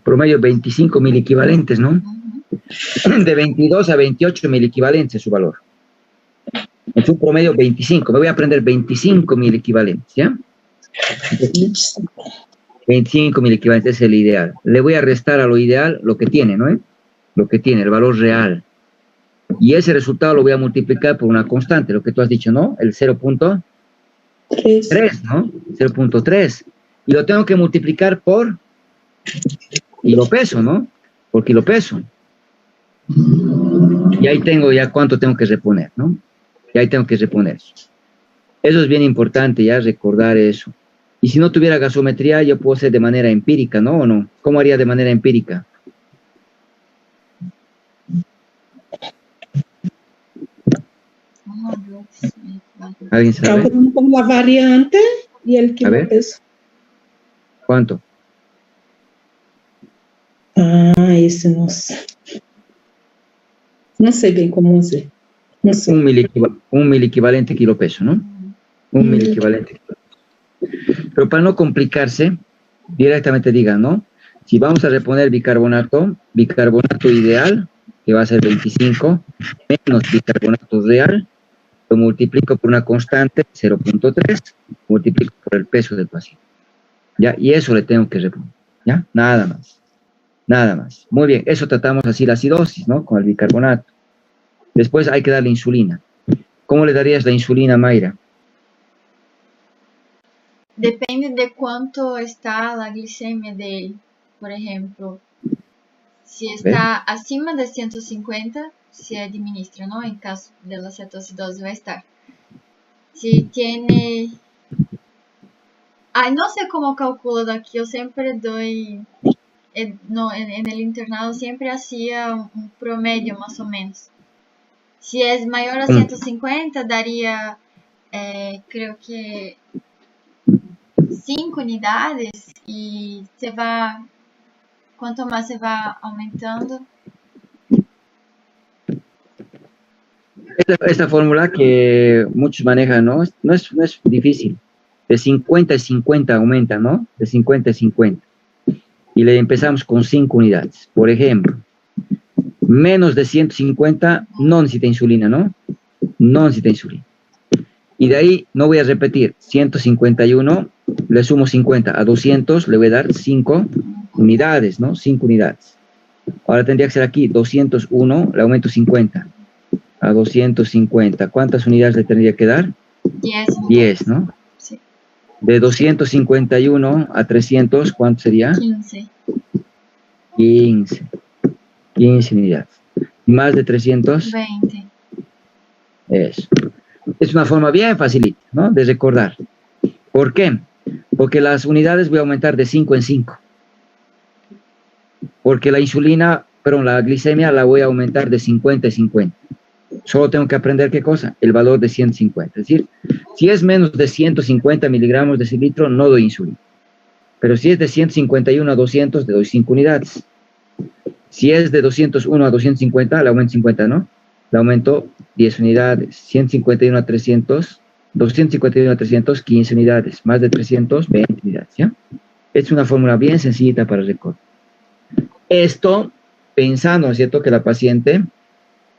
Promedio 25 mil equivalentes, ¿no? De 22 a 28 mil equivalentes su valor. Es un promedio 25. Me voy a aprender 25 mil equivalentes, ¿ya? 25 mil equivalentes es el ideal. Le voy a restar a lo ideal lo que tiene, ¿no? Lo que tiene, el valor real. Y ese resultado lo voy a multiplicar por una constante, lo que tú has dicho, ¿no? El 0.3, ¿no? 0.3. Y lo tengo que multiplicar por kilopeso, ¿no? Por kilopeso. Y ahí tengo ya cuánto tengo que reponer, ¿no? Y ahí tengo que reponer eso. Eso es bien importante, ya recordar eso. Y si no tuviera gasometría, yo puedo hacer de manera empírica, ¿no? ¿O no? ¿Cómo haría de manera empírica? ¿Alguien sabe? Calculamos con la variante y el kilopeso. ¿Cuánto? Ese no sé. No sé bien cómo hacer. No sé. Un mil equivalente kilopeso, ¿no? Un mil equivalente kilopeso. Pero para no complicarse, directamente digan, ¿no? Si vamos a reponer bicarbonato ideal, que va a ser 25, menos bicarbonato real, lo multiplico por una constante, 0.3, multiplico por el peso del paciente. ¿Ya? Y eso le tengo que reponer. ¿Ya? Nada más. Nada más. Muy bien, eso tratamos así la acidosis, ¿no? Con el bicarbonato. Después hay que darle insulina. ¿Cómo le darías la insulina, Mayra? Depende de cuánto está la glicemia de él. Por ejemplo, si está acima de 150, se administra, ¿no? En caso de la cetoacidosis va a estar. Si tiene... Ay, no sé cómo calculo de aquí, yo siempre doy... No, en el internado siempre hacía un promedio más o menos. Si es mayor a 150, daría, creo que 5 unidades y se va, cuanto más se va aumentando. Esta fórmula que muchos manejan, ¿no? No es difícil. De 50 a 50 aumenta, ¿no? De 50 a 50. Y le empezamos con 5 unidades. Por ejemplo, menos de 150 no necesita insulina, ¿no? No necesita insulina. Y de ahí no voy a repetir. 151, le sumo 50 a 200, le voy a dar 5 unidades, ¿no? 5 unidades. Ahora tendría que ser aquí 201, le aumento 50 a 250. ¿Cuántas unidades le tendría que dar? 10. 10, ¿no? Sí. De 251 a 300, ¿cuánto sería? 15. 15 unidades. ¿Y más de 300? 20. Eso. Es una forma bien facilita, ¿no? De recordar. ¿Por qué? Porque las unidades voy a aumentar de 5 en 5. Porque la insulina, perdón, la glicemia la voy a aumentar de 50 en 50. Solo tengo que aprender ¿qué cosa? El valor de 150. Es decir, si es menos de 150 miligramos de cilitro, no doy insulina. Pero si es de 151 a 200, le doy 5 unidades. Si es de 201 a 250, le aumento 50, ¿no? Le aumento 10 unidades. 151 a 300, 251 a 300, 15 unidades. Más de 300, 20 unidades, ¿ya? Es una fórmula bien sencillita para recordar. Esto pensando, ¿no es cierto?, que la paciente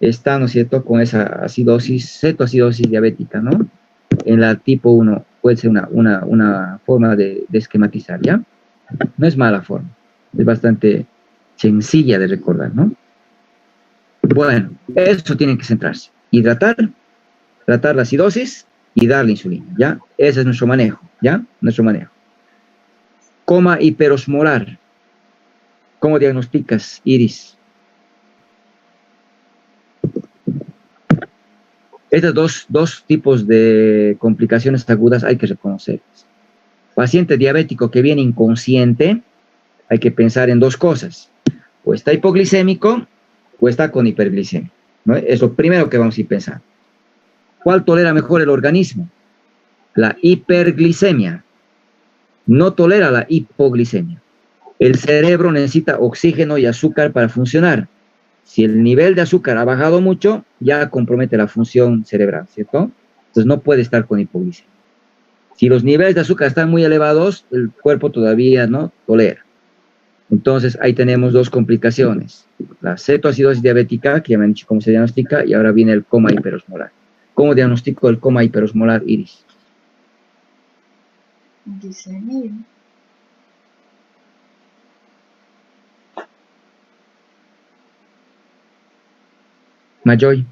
está, ¿no es cierto?, con esa acidosis, cetoacidosis diabética, ¿no? En la tipo 1 puede ser una forma de esquematizar, ¿ya? No es mala forma, es bastante sencilla de recordar, ¿no? Bueno, eso tiene que centrarse. Hidratar, tratar la acidosis y darle insulina, ¿ya? Ese es nuestro manejo, ¿ya? Nuestro manejo. Coma hiperosmolar. ¿Cómo diagnosticas, Iris? Estos dos tipos de complicaciones agudas hay que reconocerlas. Paciente diabético que viene inconsciente, hay que pensar en dos cosas. O está hipoglicémico o está con hiperglicemia, ¿no? Es lo primero que vamos a ir pensando. ¿Cuál tolera mejor el organismo? La hiperglicemia. No tolera la hipoglicemia. El cerebro necesita oxígeno y azúcar para funcionar. Si el nivel de azúcar ha bajado mucho, ya compromete la función cerebral, ¿cierto? Entonces no puede estar con hipoglicemia. Si los niveles de azúcar están muy elevados, el cuerpo todavía no tolera. Entonces ahí tenemos dos complicaciones. La cetoacidosis diabética, que ya me han dicho cómo se diagnostica, y ahora viene el coma hiperosmolar. ¿Cómo diagnostico el coma hiperosmolar, Iris? Discernir. Mayoy.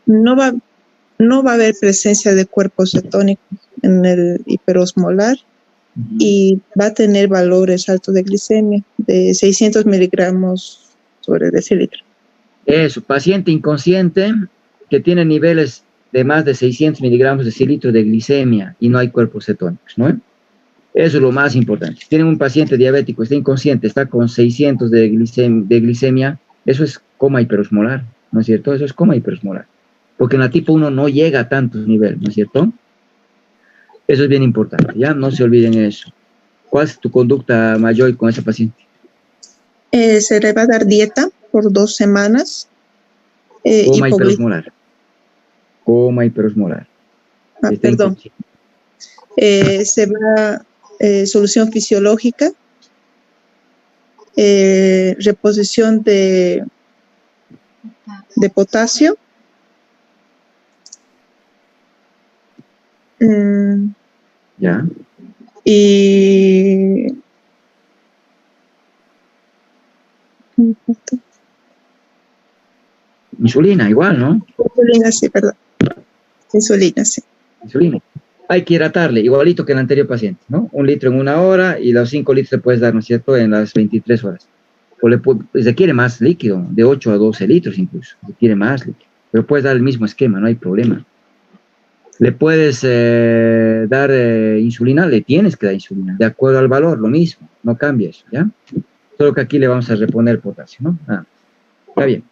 No va a haber presencia de cuerpos cetónicos en el hiperosmolar y va a tener valores altos de glicemia de 600 miligramos sobre decilitro. Eso, paciente inconsciente que tiene niveles de más de 600 miligramos de decilitro de glicemia y no hay cuerpos cetónicos, ¿no? Eso es lo más importante. Si tienen un paciente diabético, está inconsciente, está con 600 de glicemia, eso es coma hiperosmolar, ¿no es cierto? Eso es coma hiperosmolar. Porque en la tipo 1 no llega a tantos niveles, ¿no es cierto? Eso es bien importante, ¿ya? No se olviden eso. ¿Cuál es tu conducta, Mayoy, con ese paciente? Se le va a dar dieta por 2 semanas. Coma hiperosmolar. Coma hiperosmolar. Perdón. Se va solución fisiológica, reposición de potasio, ya, y insulina igual, ¿no? Insulina, sí, perdón. Insulina, sí. Insulina. Hay que hidratarle, igualito que el anterior paciente, ¿no? 1 litro en 1 hora y los 5 litros le puedes dar, ¿no es cierto?, en las 23 horas. O se quiere más líquido, de 8 a 12 litros incluso, se quiere más líquido. Pero puedes dar el mismo esquema, no hay problema. Le puedes dar insulina, le tienes que dar insulina, de acuerdo al valor, lo mismo, no cambia eso, ¿ya? Solo que aquí le vamos a reponer potasio, ¿no? Está bien.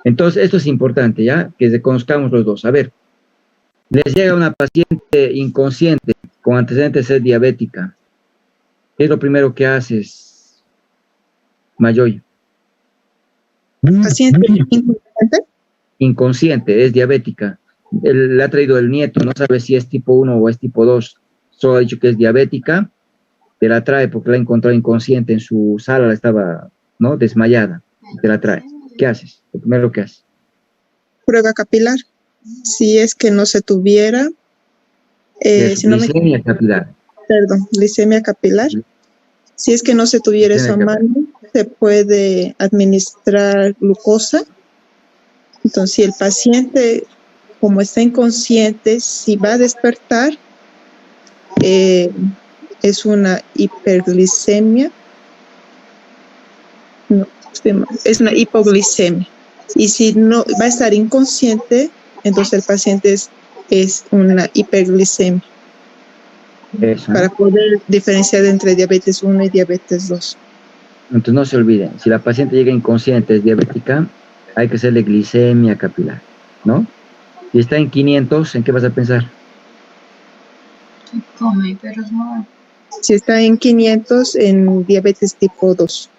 Entonces, esto es importante, ¿ya? Que conozcamos los dos. A ver, les llega una paciente inconsciente con antecedentes de ser diabética. ¿Qué es lo primero que haces, Mayoy? ¿Paciente inconsciente? Inconsciente, es diabética. Le ha traído el nieto, no sabe si es tipo 1 o es tipo 2. Solo ha dicho que es diabética. Te la trae porque la ha encontrado inconsciente en su sala, la estaba, ¿no?, desmayada. Te la trae. ¿Qué haces? Lo primero que haces. prueba capilar. Si es que no se tuviera, si no glicemia capilar. Perdón, glicemia capilar. Si es que no se tuviera eso a mano, se puede administrar glucosa. Entonces, si el paciente, como está inconsciente, si va a despertar, es una hiperglicemia. No, es una hipoglicemia. Y si no va a estar inconsciente, entonces el paciente es una hiperglicemia. Eso. Para poder diferenciar entre diabetes 1 y diabetes 2. Entonces no se olviden, si la paciente llega inconsciente, es diabética, hay que hacerle glicemia capilar, ¿no? Si está en 500, ¿en qué vas a pensar? Come hiperosmolar. Si está en 500, en diabetes tipo 2.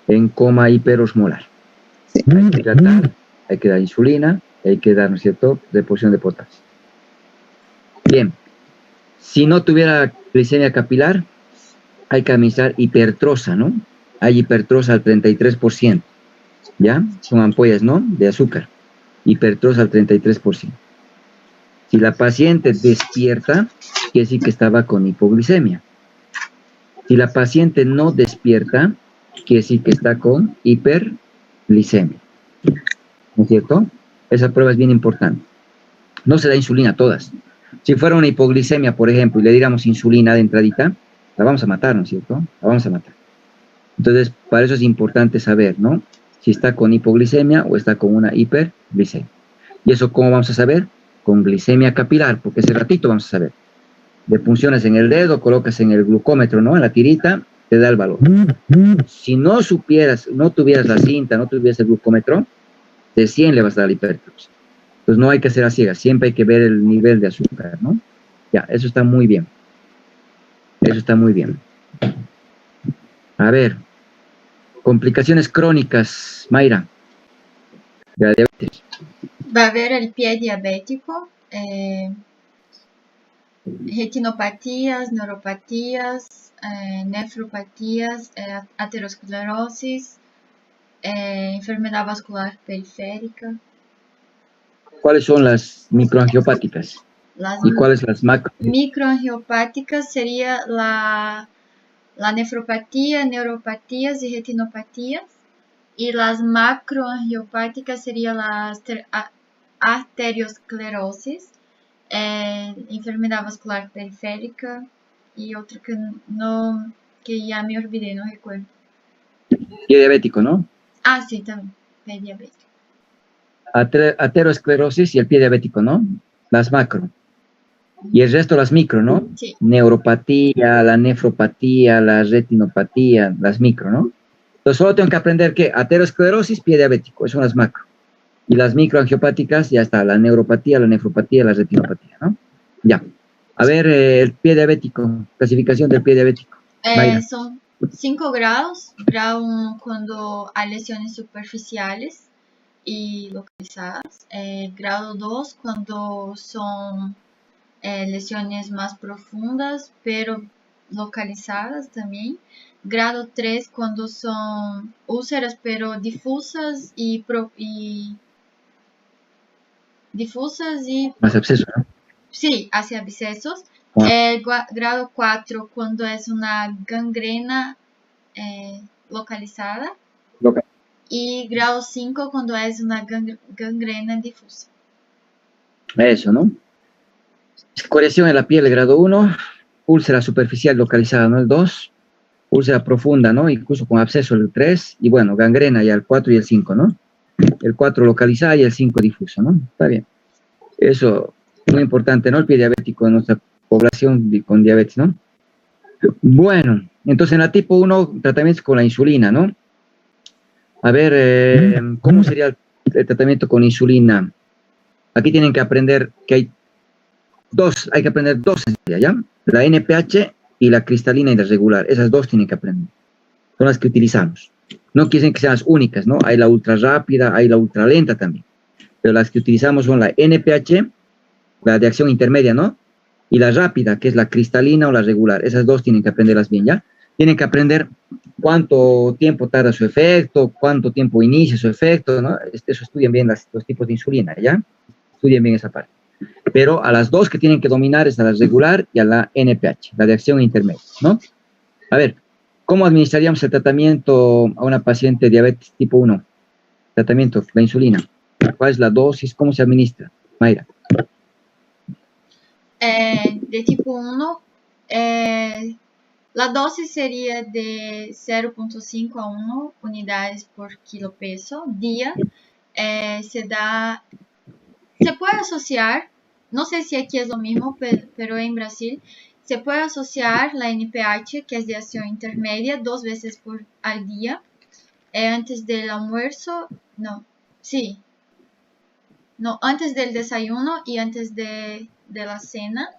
En coma hiperosmolar. Sí. Hay que tratar, hay que dar insulina, hay que dar, ¿no es cierto?, deposición de potasio. Bien, si no tuviera glicemia capilar, hay que administrar hipertrosa, ¿no? Hay hipertrosa al 33%, ¿ya? Son ampollas, ¿no?, de azúcar. Hipertrosa al 33%. Si la paciente despierta, quiere decir que estaba con hipoglicemia. Si la paciente no despierta, quiere decir que está con hiperglicemia. ¿No es cierto? Esa prueba es bien importante. No se da insulina a todas. Si fuera una hipoglicemia, por ejemplo, y le diéramos insulina de entradita, la vamos a matar, ¿no es cierto? La vamos a matar. Entonces, para eso es importante saber, ¿no?, si está con hipoglicemia o está con una hiperglicemia. ¿Y eso cómo vamos a saber? Con glicemia capilar, porque ese ratito vamos a saber. Le puncionas en el dedo, colocas en el glucómetro, ¿no?, en la tirita, te da el valor. Si no supieras, no tuvieras la cinta, no tuvieras el glucómetro, de 100 le vas a dar la hipertrosa. Entonces no hay que hacer a ciegas, siempre hay que ver el nivel de azúcar, ¿no? Ya, eso está muy bien. Eso está muy bien. A ver, complicaciones crónicas, Mayra, de la diabetes. Va a haber el pie diabético, retinopatías, neuropatías, nefropatías, aterosclerosis, enfermedad vascular periférica. ¿Cuáles son las microangiopáticas? ¿Y cuáles las macro? Microangiopáticas sería la nefropatía, neuropatías y retinopatías. Y las macroangiopáticas serían la arteriosclerosis, enfermedad vascular periférica y otro que ya me olvidé, no recuerdo. Pie diabético, ¿no? Ah, sí, también, pie diabético. Aterosclerosis y el pie diabético, ¿no? Las macro. Y el resto las micro, ¿no? Sí. Neuropatía, la nefropatía, la retinopatía, las micro, ¿no? Entonces solo tengo que aprender que aterosclerosis, pie diabético, son las macro. Y las microangiopáticas, ya está, la neuropatía, la nefropatía, la retinopatía, ¿no? Ya. A ver, el pie diabético, clasificación del pie diabético. Son 5 grados. Grado 1 cuando hay lesiones superficiales y localizadas. Grado 2 cuando son lesiones más profundas, pero localizadas también. Grado 3 cuando son úlceras, pero difusas y Más absceso, ¿no? sí, hacia abscesos. Grado 4 cuando es una gangrena localizada. Y grado 5 cuando es una gangrena difusa. Eso, ¿no? Escoriación en la piel, el grado 1, úlcera superficial localizada, ¿no? El 2, úlcera profunda, ¿no? Incluso con absceso, el 3, y bueno, gangrena ya el 4 y el 5, ¿no? El 4 localizada y el 5 difuso, ¿no? Está bien. Eso, muy importante, ¿no? El pie diabético en nuestra población con diabetes, ¿no? Bueno, entonces en la tipo 1, tratamientos con la insulina, ¿no? A ver, ¿cómo sería el tratamiento con insulina? Aquí tienen que aprender que hay que aprender dos, ¿ya? La NPH y la cristalina y la regular. Esas dos tienen que aprender. Son las que utilizamos. No quieren que sean las únicas, ¿no? Hay la ultra rápida, hay la ultra lenta también. Pero las que utilizamos son la NPH, la de acción intermedia, ¿no? Y la rápida, que es la cristalina o la regular. Esas dos tienen que aprenderlas bien, ¿ya? Tienen que aprender cuánto tiempo tarda su efecto, cuánto tiempo inicia su efecto, ¿no? Eso estudian bien los tipos de insulina, ¿ya? Estudien bien esa parte. Pero a las dos que tienen que dominar es a la regular y a la NPH, la de acción intermedia, ¿no? A ver, ¿cómo administraríamos el tratamiento a una paciente de diabetes tipo 1? Tratamiento, la insulina. ¿Cuál es la dosis? ¿Cómo se administra? Mayra. De tipo 1, la dosis sería de 0,5 a 1 unidades por kilo peso día. Se puede asociar, no sé si aquí es lo mismo, pero en Brasil, se puede asociar la NPH, que es de acción intermedia, 2 veces al día, antes del almuerzo, antes del desayuno y antes de la cena.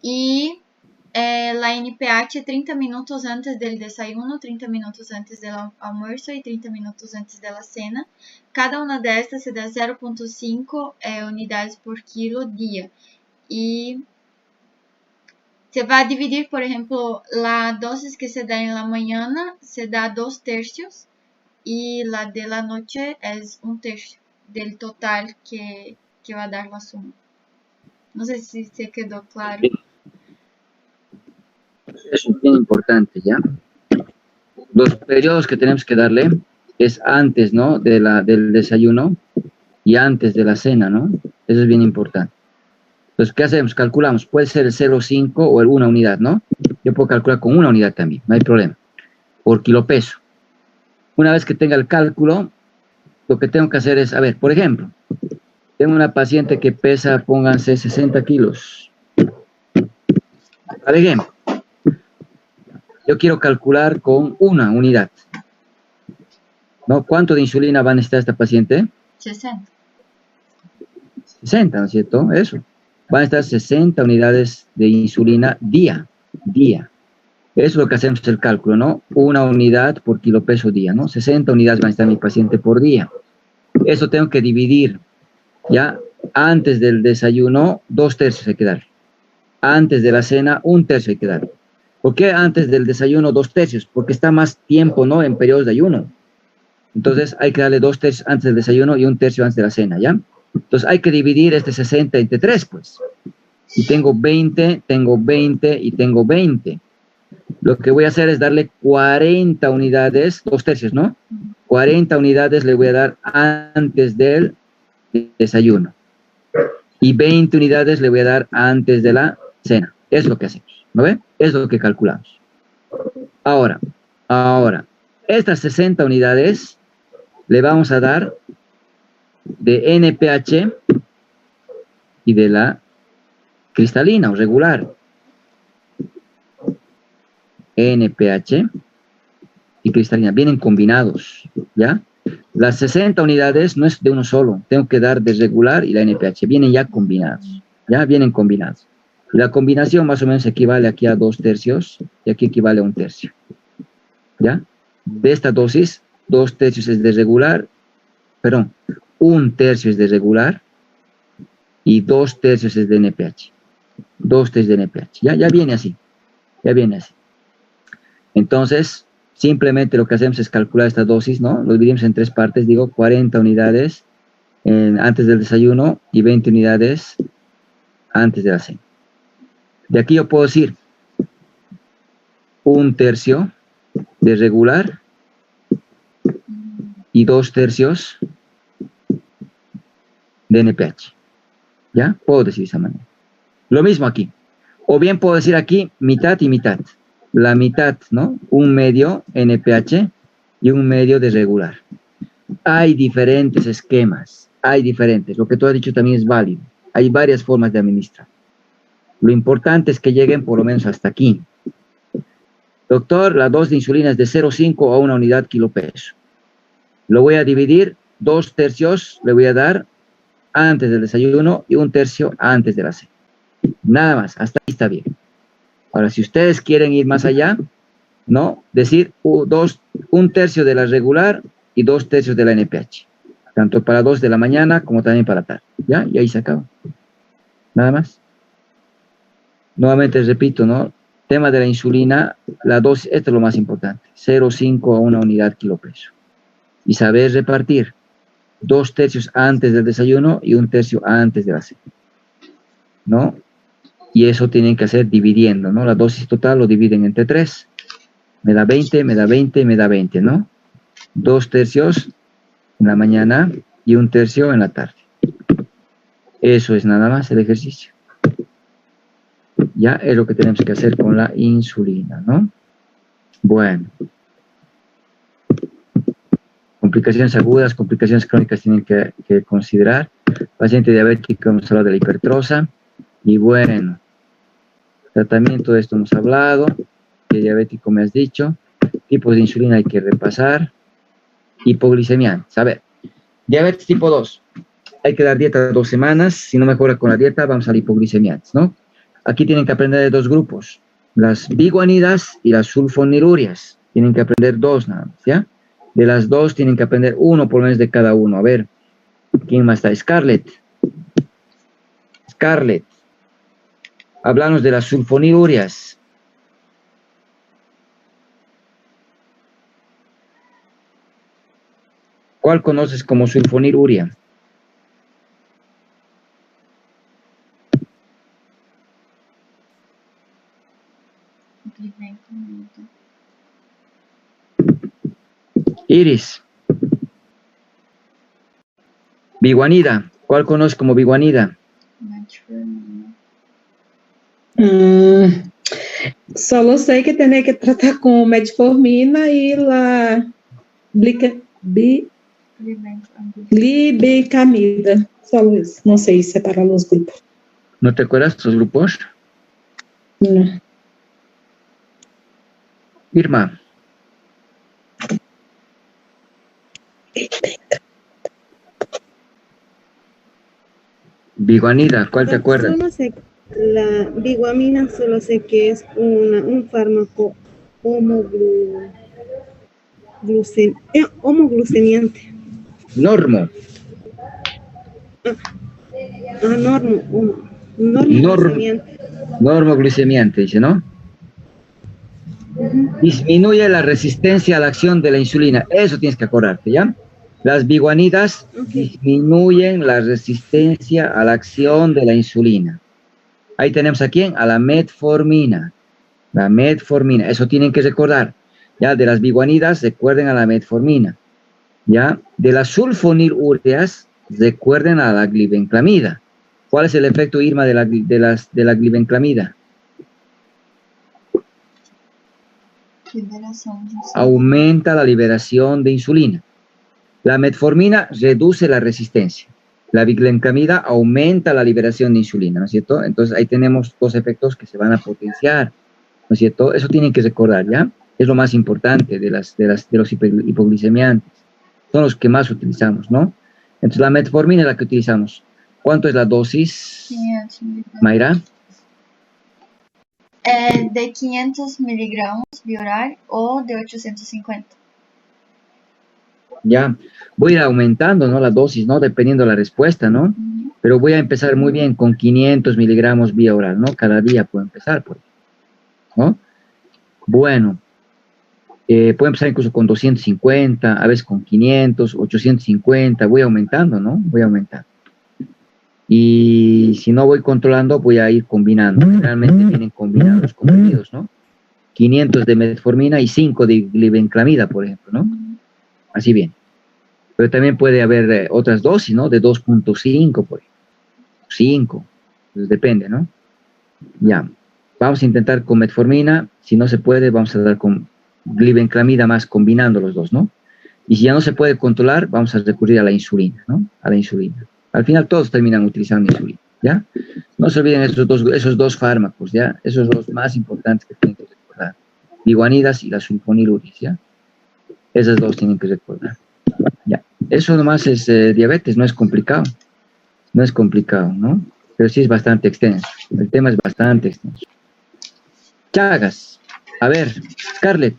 Y la NPH 30 minutos antes del desayuno, 30 minutos antes del almuerzo y 30 minutos antes de la cena. Cada una de estas se da 0,5 unidades por kilo día. Y se va a dividir, por ejemplo, la dosis que se da en la mañana se da 2/3 y la de la noche es 1/3 del total que va a dar la suma. No sé si se quedó claro. Eso es bien importante, ¿ya? Los periodos que tenemos que darle es antes, ¿no? Del desayuno y antes de la cena, ¿no? Eso es bien importante. Entonces, ¿qué hacemos? Calculamos. Puede ser el 0,5 o el 1 unidad, ¿no? Yo puedo calcular con 1 unidad también, no hay problema. Por kilo peso. Una vez que tenga el cálculo, lo que tengo que hacer es, a ver, por ejemplo, tengo una paciente que pesa, pónganse, 60 kilos. Por ejemplo, yo quiero calcular con 1 unidad, ¿no? ¿Cuánto de insulina va a necesitar esta paciente? 60. 60, ¿no es cierto? Eso. Van a estar 60 unidades de insulina día. Eso es lo que hacemos el cálculo, ¿no? 1 unidad por kilo peso día, ¿no? 60 unidades va a estar mi paciente por día. Eso tengo que dividir, ¿ya? Antes del desayuno, 2/3 hay que dar. Antes de la cena, 1/3 hay que dar. ¿Por qué antes del desayuno 2/3? Porque está más tiempo, ¿no? En periodos de ayuno. Entonces hay que darle 2/3 antes del desayuno y 1/3 antes de la cena, ¿ya? Entonces hay que dividir este 60 entre 3, pues. Y tengo 20 y tengo 20. Lo que voy a hacer es darle 40 unidades, 2/3, ¿no? 40 unidades le voy a dar antes del desayuno. Y 20 unidades le voy a dar antes de la cena. Es lo que hacemos, ¿no ve? Es lo que calculamos. Ahora, estas 60 unidades le vamos a dar de NPH y de la cristalina o regular. NPH y cristalina, vienen combinados, ¿ya? Las 60 unidades no es de uno solo, tengo que dar de regular y la NPH, vienen ya combinados, ¿ya? Vienen combinados. Y la combinación más o menos equivale aquí a 2/3 y aquí equivale a 1/3, ¿ya? De esta dosis, 2/3 es de regular, perdón, 1/3 es de regular y 2/3 es de NPH. 2/3 de NPH, ya viene así, ya viene así. Entonces, simplemente lo que hacemos es calcular esta dosis, ¿no? Lo dividimos en 3 partes, digo, 40 unidades antes del desayuno y 20 unidades antes de la cena. De aquí yo puedo decir 1/3 de regular y 2/3 de NPH. ¿Ya? Puedo decir de esa manera. Lo mismo aquí. O bien puedo decir aquí mitad y mitad. La mitad, ¿no? 1/2 NPH y 1/2 de regular. Hay diferentes esquemas. Hay diferentes. Lo que tú has dicho también es válido. Hay varias formas de administrar. Lo importante es que lleguen por lo menos hasta aquí. Doctor, la dosis de insulina es de 0,5 a 1 unidad kilo peso. Lo voy a dividir, 2/3 le voy a dar antes del desayuno y 1/3 antes de la cena. Nada más, hasta ahí está bien. Ahora, si ustedes quieren ir más allá, ¿no? Decir 1/3 de la regular y 2/3 de la NPH. Tanto para 2 de la mañana como también para tarde. ¿Ya? Y ahí se acaba. Nada más. Nuevamente repito, ¿no? Tema de la insulina, la dosis, esto es lo más importante, 0,5 a 1 unidad kilo peso. Y saber repartir 2/3 antes del desayuno y 1/3 antes de la cena, ¿no? Y eso tienen que hacer dividiendo, ¿no? La dosis total lo dividen entre 3. Me da 20, me da 20, me da 20, ¿no? 2/3 en la mañana y 1/3 en la tarde. Eso es nada más el ejercicio. Ya es lo que tenemos que hacer con la insulina, ¿no? Bueno. Complicaciones agudas, complicaciones crónicas tienen que considerar. Paciente diabético, hemos hablado de la hipertrosa. Y bueno, tratamiento de esto hemos hablado. De diabético me has dicho. Tipos de insulina hay que repasar. Hipoglicemia. A ver, diabetes tipo 2. Hay que dar dieta 2 semanas. Si no mejora con la dieta, vamos a la hipoglicemia, ¿no? Aquí tienen que aprender de 2 grupos. Las biguanidas y las sulfonilurias. Tienen que aprender 2 nada más, ¿ya? De las 2 tienen que aprender 1 por lo menos de cada uno. A ver, ¿quién más está? Scarlett. Scarlett. Háblanos de las sulfonilurias. ¿Cuál conoces como sulfoniluria? Iris. Biguanida. ¿Cuál conoces como biguanida? Solo sé que tiene que tratar con metformina y la glibenclamida. Solo eso. No sé separar los grupos. ¿No te acuerdas de los grupos? No. Irma. Biguanida, ¿cuál te acuerdas? Solo sé, la biguamina solo sé que es un fármaco homoglucemiante. Normo. Normoglucemiante, dice, ¿no? Disminuye la resistencia a la acción de la insulina. Eso tienes que acordarte, ¿ya? Las biguanidas disminuyen la resistencia a la acción de la insulina. Ahí tenemos a quién, a la metformina. La metformina, eso tienen que recordar. Ya, de las biguanidas, recuerden a la metformina. Ya, de las sulfonilureas, recuerden a la glibenclamida. ¿Cuál es el efecto, Irma, de la glibenclamida? Aumenta la liberación de insulina. La metformina reduce la resistencia. La glibenclamida aumenta la liberación de insulina, ¿no es cierto? Entonces ahí tenemos 2 efectos que se van a potenciar, ¿no es cierto? Eso tienen que recordar, ¿ya? Es lo más importante de los hipoglicemiantes. Son los que más utilizamos, ¿no? Entonces la metformina es la que utilizamos. ¿Cuánto es la dosis, Mayra? De 500 miligramos bioral o de 850. Ya, voy a ir aumentando, ¿no? La dosis, ¿no? Dependiendo de la respuesta, ¿no? Pero voy a empezar muy bien con 500 miligramos vía oral, ¿no? Cada día puedo empezar, pues, ¿no? Bueno, puedo empezar incluso con 250, a veces con 500, 850, voy aumentando, ¿no? Voy aumentando. Y si no voy controlando, voy a ir combinando. Generalmente vienen combinados los comprimidos, ¿no? 500 de metformina y 5 de glibenclamida, por ejemplo, ¿no? Así bien. Pero también puede haber otras dosis, ¿no? De 2.5, por ejemplo. 5. Pues depende, ¿no? Ya. Vamos a intentar con metformina. Si no se puede, vamos a dar con glibenclamida más combinando los dos, ¿no? Y si ya no se puede controlar, vamos a recurrir a la insulina, ¿no? A la insulina. Al final todos terminan utilizando insulina, ¿ya? No se olviden esos dos fármacos, ¿ya? Esos dos más importantes que tienen que recordar. Biguanidas y las sulfonilurias, ¿ya? Esas dos tienen que recordar. Ya. Eso nomás es diabetes, no es complicado. No es complicado, ¿no? Pero sí es bastante extenso. El tema es bastante extenso. Chagas. A ver, Scarlett.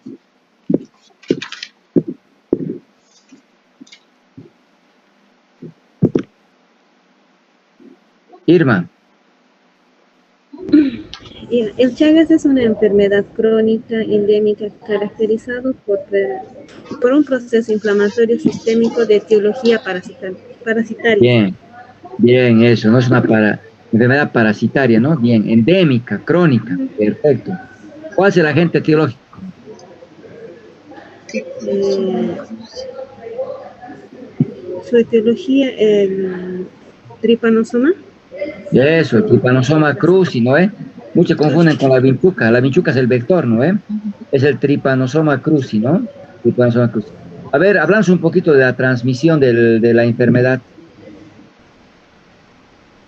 Irma. El Chagas es una enfermedad crónica endémica caracterizada por un proceso inflamatorio sistémico de etiología parasitaria. Bien, bien, eso, no es una enfermedad parasitaria, ¿no? Bien, endémica, crónica, perfecto. ¿Cuál es el agente etiológico? Su etiología, el tripanosoma. Eso, el Trypanosoma cruzi, ¿no? Muchos confunden con la vinchuca. La vinchuca es el vector, ¿no? Es el Trypanosoma cruzi, ¿no? Trypanosoma cruzi. A ver, hablamos un poquito de la transmisión de la enfermedad.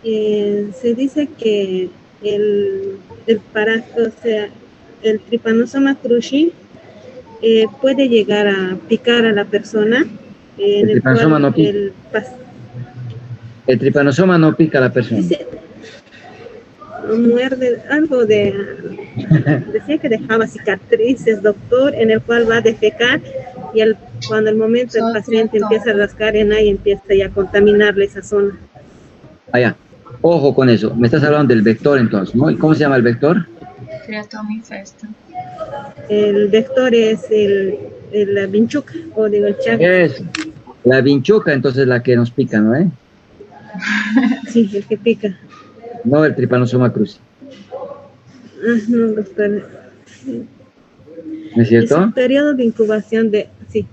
Se dice que o sea, el Trypanosoma cruzi puede llegar a picar a la persona, en el cual no pica. El Trypanosoma no pica a la persona. Dice, muerde algo decía que dejaba cicatrices, doctor, en el cual va a defecar y cuando el momento el paciente empieza a rascar en ahí, empieza ya a contaminarle esa zona. Allá, ojo con eso. Me estás hablando del vector entonces, ¿no? ¿Y cómo se llama el vector? Creatomifesto. El vector es la vinchuca, o digo el Chagas. Es la vinchuca, entonces la que nos pica, ¿no? Sí, el que pica. No el Trypanosoma cruzi. No, doctor. ¿No es cierto? Es un periodo de incubación sí.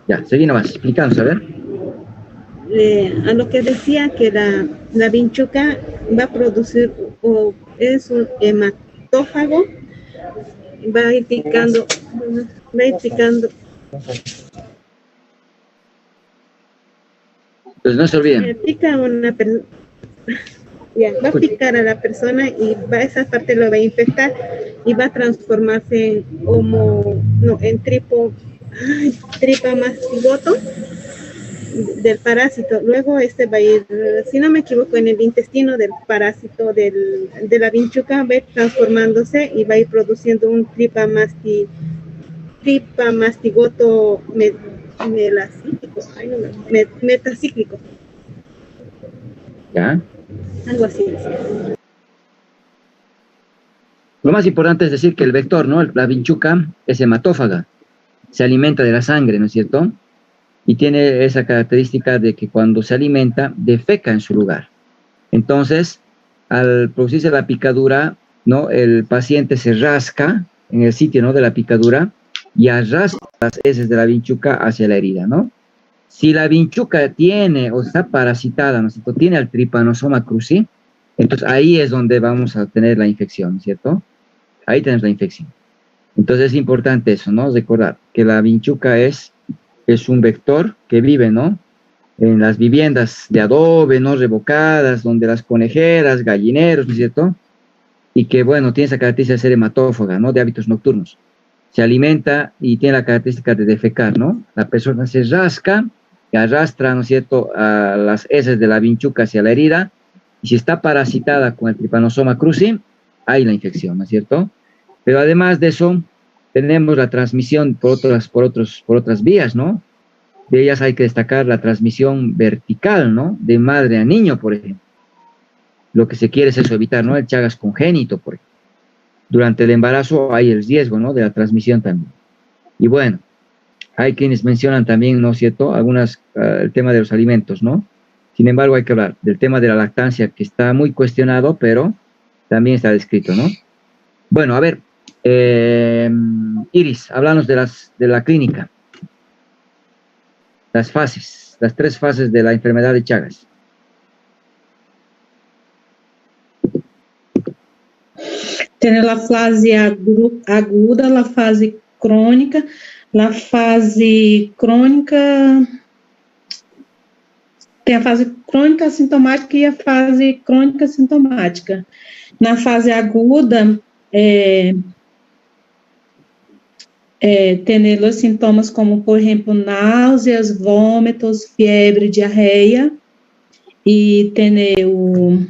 Ya, seguí nomás, explicando, a ver. A lo que decía que la vinchuca va a producir, o es un hematófago, va a ir picando. Pues no se olviden. Pica una persona. Ya, va a picar a la persona y esa parte lo va a infectar y va a transformarse en tripamastigoto del parásito. Luego va a ir, si no me equivoco, en el intestino del parásito de la vinchuca, va a ir transformándose y va a ir produciendo un tripamastigoto metacíclico. ¿Ya? Algo así. Lo más importante es decir que el vector, ¿no? La vinchuca es hematófaga, se alimenta de la sangre, ¿no es cierto? Y tiene esa característica de que cuando se alimenta, defeca en su lugar. Entonces, al producirse la picadura, ¿no? El paciente se rasca en el sitio, ¿no? De la picadura y arrastra las heces de la vinchuca hacia la herida, ¿no? Si la vinchuca tiene o está parasitada, ¿no es cierto? Tiene el Trypanosoma cruzi, entonces ahí es donde vamos a tener la infección, ¿cierto? Ahí tenemos la infección. Entonces es importante eso, ¿no? Recordar que la vinchuca es un vector que vive, ¿no? En las viviendas de adobe, ¿no? Revocadas, donde las conejeras, gallineros, ¿no es cierto? Y que, bueno, tiene esa característica de ser hematófaga, ¿no? De hábitos nocturnos. Se alimenta y tiene la característica de defecar, ¿no? La persona se rasca y arrastra, ¿no es cierto?, a las heces de la vinchuca hacia la herida, y si está parasitada con el Trypanosoma cruzi, hay la infección, ¿no es cierto? Pero además de eso, tenemos la transmisión por otras vías, ¿no? De ellas hay que destacar la transmisión vertical, ¿no? De madre a niño, por ejemplo. Lo que se quiere es eso, evitar, ¿no? El Chagas congénito, por ejemplo. Durante el embarazo hay el riesgo, ¿no? De la transmisión también. Y bueno, hay quienes mencionan también, ¿no es cierto?, el tema de los alimentos, ¿no? Sin embargo, hay que hablar del tema de la lactancia, que está muy cuestionado, pero también está descrito, ¿no? Bueno, a ver, Iris, háblanos de la clínica. Las fases, las 3 fases de la enfermedad de Chagas. Tem a fase aguda, a fase crônica. Na fase crônica, tem a fase crônica sintomática e a fase crônica sintomática. Na fase aguda, tem os sintomas como, por exemplo, náuseas, vômitos, febre, diarreia, e tem o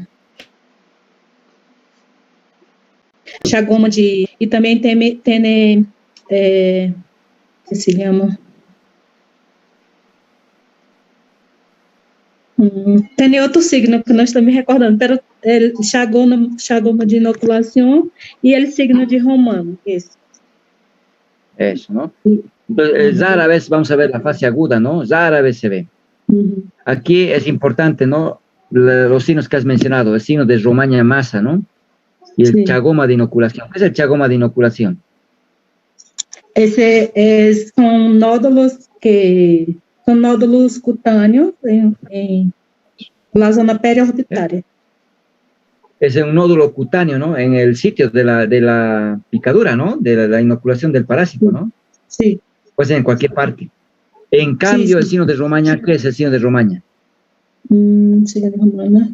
chagoma e também tem que se chama Tem outro signo que não estou me recordando, pero ele chagoma de inoculação e ele signo de romano, isso. Eso, ¿no? Entonces, rara vez vamos a ver la fase aguda, ¿no? Rara vez se ve. Aquí es importante, ¿no? Los signos que has mencionado, el signo de Romaña masa, ¿no? Y el chagoma de inoculación. ¿Qué es el chagoma de inoculación? Son nódulos cutáneos en la zona periorbitaria. Es un nódulo cutáneo, ¿no? En el sitio de la picadura, ¿no? De la inoculación del parásito, ¿no? Sí. Pues en cualquier parte. En cambio, el signo de Romaña, ¿qué es el signo de Romaña? Signo de Romaña.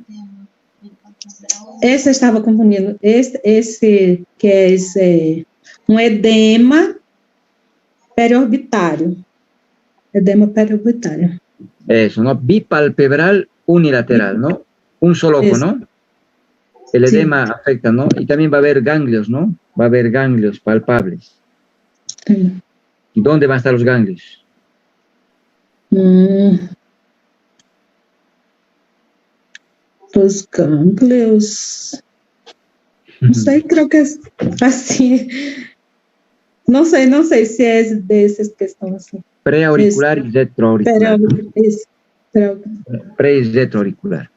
Esse estava confundindo. Esse que é um edema periorbitário. Edema periorbitário. Eso, ¿no? Bipalpebral unilateral, ¿no? Un solo ojo, ¿no? El edema afecta, ¿no? Y también va a haber ganglios, ¿no? Va a haber ganglios palpables. ¿Y dónde van a estar los ganglios? Los ganglios. No sé, creo que es así. No sé si es de esas que están así. Preauricular y retroauricular. Pre y retroauricular.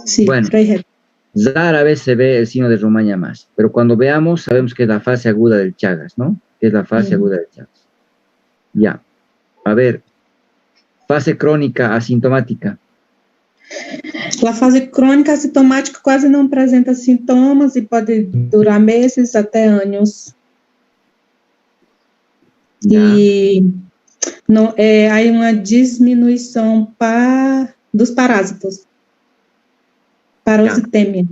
Sí, bueno, rara vez se ve el signo de Romaña más, pero cuando veamos sabemos que es la fase aguda del Chagas, ¿no? Que es la fase aguda del Chagas. Ya. A ver, fase crónica asintomática. A fase crônica assintomática quase não apresenta sintomas e pode durar meses até anos. E não, há uma diminuição dos parásitos. Parasitemia.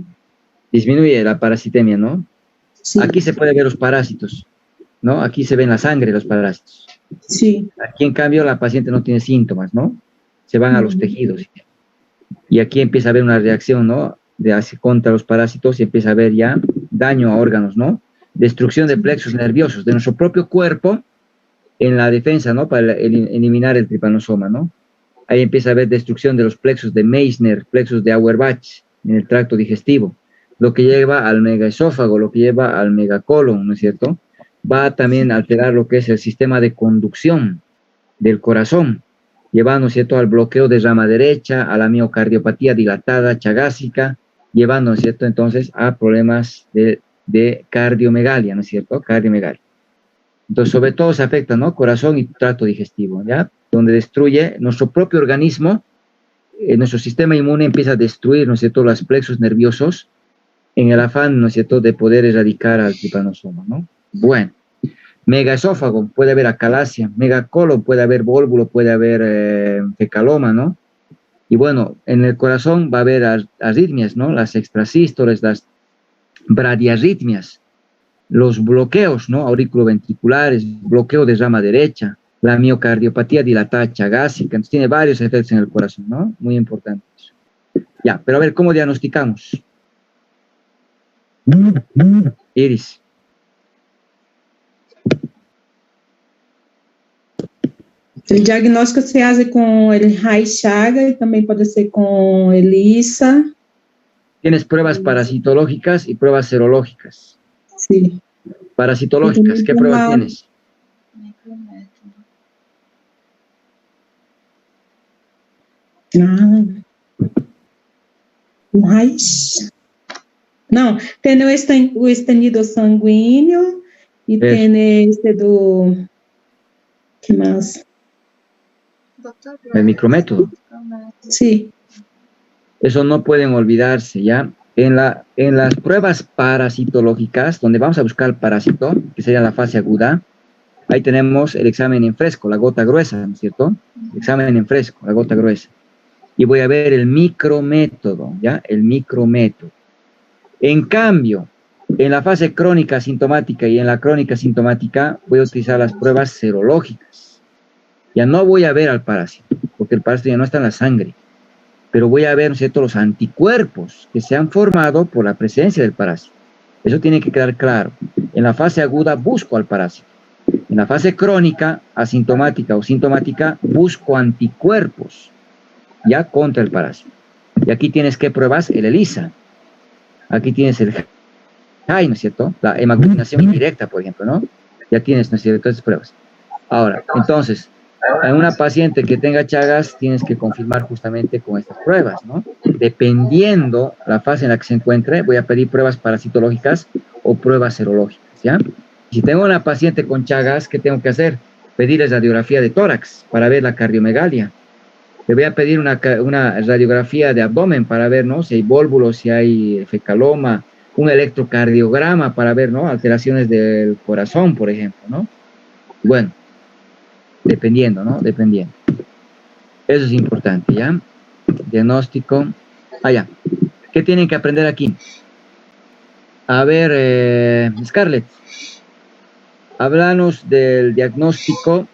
Disminuye la parasitemia, ¿no? Sí. Aquí se puede ver los parásitos, ¿no? Aquí se ven la sangre los parásitos. Sí. Aquí, en cambio, la paciente no tiene síntomas, ¿no? Se van a los tejidos. Y aquí empieza a haber una reacción, ¿no? Contra los parásitos y empieza a haber ya daño a órganos, ¿no? Destrucción de plexos nerviosos de nuestro propio cuerpo en la defensa, ¿no? Para eliminar el tripanosoma, ¿no? Ahí empieza a haber destrucción de los plexos de Meissner, plexos de Auerbach en el tracto digestivo, lo que lleva al megaesófago, lo que lleva al megacolon, ¿no es cierto? Va también a alterar lo que es el sistema de conducción del corazón, llevando, ¿no es cierto?, al bloqueo de rama derecha, a la miocardiopatía dilatada, chagásica, llevando, ¿no es cierto?, entonces a problemas de cardiomegalia, ¿no es cierto?, cardiomegalia. Entonces, sobre todo se afecta, ¿no?, corazón y tracto digestivo, ¿ya? Donde destruye nuestro propio organismo, nuestro sistema inmune empieza a destruir, ¿no es cierto?, los plexos nerviosos en el afán, ¿no es cierto?, de poder erradicar al tripanosoma, ¿no? Bueno. Megaesófago, puede haber acalasia, megacolon, puede haber vólvulo, puede haber fecaloma, ¿no? Y bueno, en el corazón va a haber arritmias, ¿no? Las extrasístoles, las bradiarritmias, los bloqueos, ¿no? Auriculoventriculares, bloqueo de rama derecha, la miocardiopatía dilatada chagásica, entonces tiene varios efectos en el corazón, ¿no? Muy importantes. Ya, pero a ver, ¿cómo diagnosticamos? Iris. O diagnóstico se hace com el Raychaga y también puede ser con ELISA. Tienes pruebas parasitológicas y pruebas serológicas. Sí. Parasitológicas, ¿qué pruebas tienes? Não, tem o estenido sanguíneo e tem este do... ¿Qué más? El micrométodo. Sí. Eso no pueden olvidarse, ¿ya? En las pruebas parasitológicas, donde vamos a buscar el parásito, que sería la fase aguda, ahí tenemos el examen en fresco, la gota gruesa, ¿no es cierto? El examen en fresco, la gota gruesa. Y voy a ver el micrométodo, ¿ya? El micrométodo. En cambio, en la fase crónica sintomática y en la crónica sintomática, voy a utilizar las pruebas serológicas. Ya no voy a ver al parásito, porque el parásito ya no está en la sangre, pero voy a ver, ¿no es cierto?, los anticuerpos que se han formado por la presencia del parásito. Eso tiene que quedar claro. En la fase aguda busco al parásito. En la fase crónica, asintomática o sintomática, busco anticuerpos ya contra el parásito. Y aquí tienes, ¿qué pruebas? El ELISA. Aquí tienes el HAI, ¿no es cierto? La hemaglutinación indirecta, por ejemplo, ¿no? Ya tienes, ¿no es cierto?, estas pruebas. Ahora, entonces, en una paciente que tenga Chagas, tienes que confirmar justamente con estas pruebas, ¿no? Dependiendo la fase en la que se encuentre, voy a pedir pruebas parasitológicas o pruebas serológicas, ¿ya? Si tengo una paciente con Chagas, ¿qué tengo que hacer? Pedirles radiografía de tórax para ver la cardiomegalia. Le voy a pedir una radiografía de abdomen para ver, ¿no?, si hay vólvulos, si hay fecaloma, un electrocardiograma para ver, ¿no?, alteraciones del corazón, por ejemplo, ¿no? Bueno, dependiendo, ¿no? Dependiendo. Eso es importante, ¿ya? Diagnóstico. Ya. ¿Qué tienen que aprender aquí? A ver, Scarlett, háblanos del diagnóstico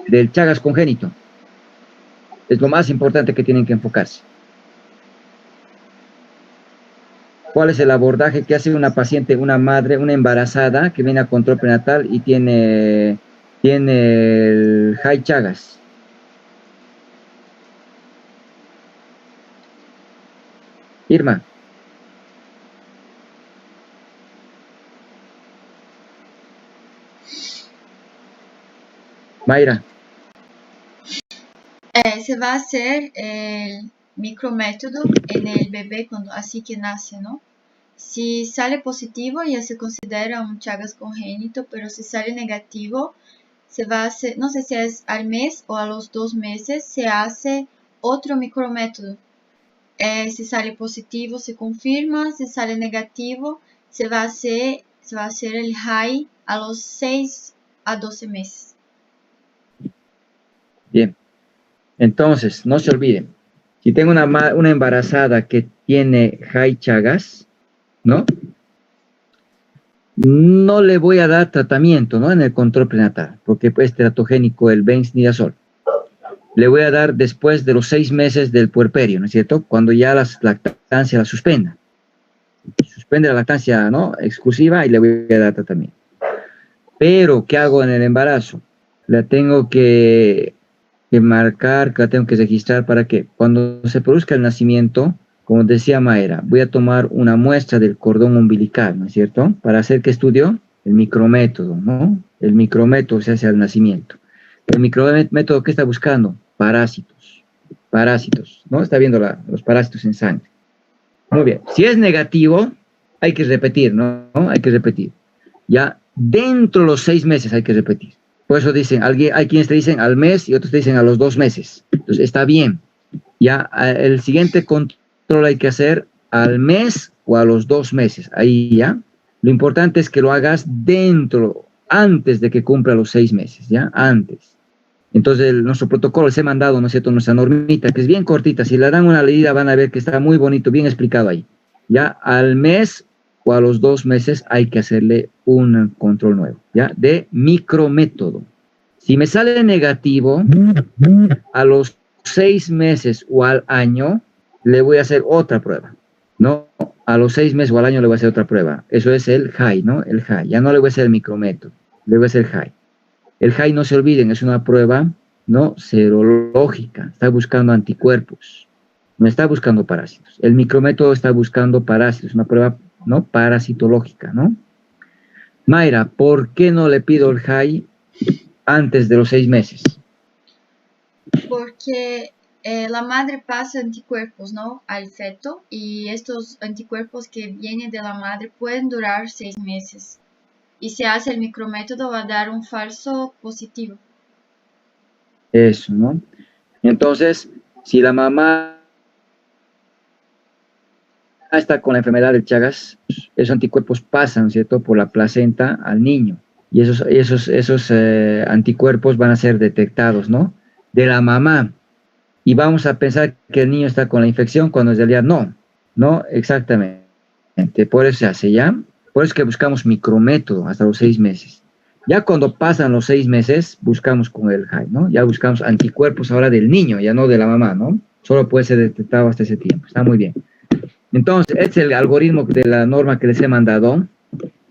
del Chagas congénito. Es lo más importante que tienen que enfocarse. ¿Cuál es el abordaje que hace una paciente, una madre, una embarazada que viene a control prenatal y tiene el HAI Chagas? Irma. Mayra. Se va a hacer el micrométodo en el bebé cuando así que nace, ¿no? Si sale positivo ya se considera un Chagas congénito, pero si sale negativo se va a hacer, no sé si es al mes o a los 2 meses, se hace otro micrométodo. Si sale positivo se confirma, si sale negativo se va a hacer el HAI a los 6 a 12 meses. Bien. Entonces, no se olviden, si tengo una embarazada que tiene HAI Chagas, ¿no? No le voy a dar tratamiento, ¿no?, en el control prenatal, porque es teratogénico el benznidazol. Le voy a dar después de los 6 meses del puerperio, ¿no es cierto?, cuando ya la lactancia la suspenda. Suspende la lactancia, ¿no?, exclusiva, y le voy a dar tratamiento. Pero, ¿qué hago en el embarazo? La tengo que marcar, que la tengo que registrar para que cuando se produzca el nacimiento, como decía Mayra, voy a tomar una muestra del cordón umbilical, ¿no es cierto?, para hacer ¿qué estudio? El micrométodo, ¿no? El micrométodo se hace al nacimiento. El micrométodo, ¿qué está buscando? Parásitos, ¿no? Está viendo los parásitos en sangre. Muy bien, si es negativo, hay que repetir, ¿no? Hay que repetir. Ya dentro de los 6 meses hay que repetir. Por eso dicen, hay quienes te dicen al mes y otros te dicen a los 2 meses. Entonces, está bien. Ya el siguiente control hay que hacer al mes o a los 2 meses. Ahí ya. Lo importante es que lo hagas antes de que cumpla los 6 meses, ¿ya? Antes. Entonces, nuestro protocolo les he mandado, ¿no es cierto?, nuestra normita, que es bien cortita. Si le dan una leída van a ver que está muy bonito, bien explicado ahí. Ya al mes o a los 2 meses hay que hacerle un control nuevo, ¿ya? De micrométodo. Si me sale negativo, a los 6 meses o al año, le voy a hacer otra prueba, ¿no? A los 6 meses o al año le voy a hacer otra prueba. Eso es el HAI, ¿no? El HAI. Ya no le voy a hacer el micrométodo, le voy a hacer HAI. El HAI, no se olviden, es una prueba, ¿no?, serológica. Está buscando anticuerpos, no está buscando parásitos. El micrométodo está buscando parásitos, una prueba, ¿no?, parasitológica, ¿no? Mayra, ¿por qué no le pido el HAI antes de los 6 meses? Porque la madre pasa anticuerpos, ¿no?, al feto, y estos anticuerpos que vienen de la madre pueden durar 6 meses. Y si hace el micrométodo va a dar un falso positivo. Eso, ¿no? Entonces, si la mamá está con la enfermedad del Chagas, esos anticuerpos pasan, ¿cierto?, por la placenta al niño. Y esos anticuerpos van a ser detectados, ¿no?, de la mamá. Y vamos a pensar que el niño está con la infección cuando en realidad no exactamente. Por eso se hace, ¿ya? Por eso es que buscamos micrométodo hasta los 6 meses. Ya cuando pasan los 6 meses, buscamos con el HAI, ¿no? Ya buscamos anticuerpos ahora del niño, ya no de la mamá, ¿no? Solo puede ser detectado hasta ese tiempo. Está muy bien. Entonces, este es el algoritmo de la norma que les he mandado,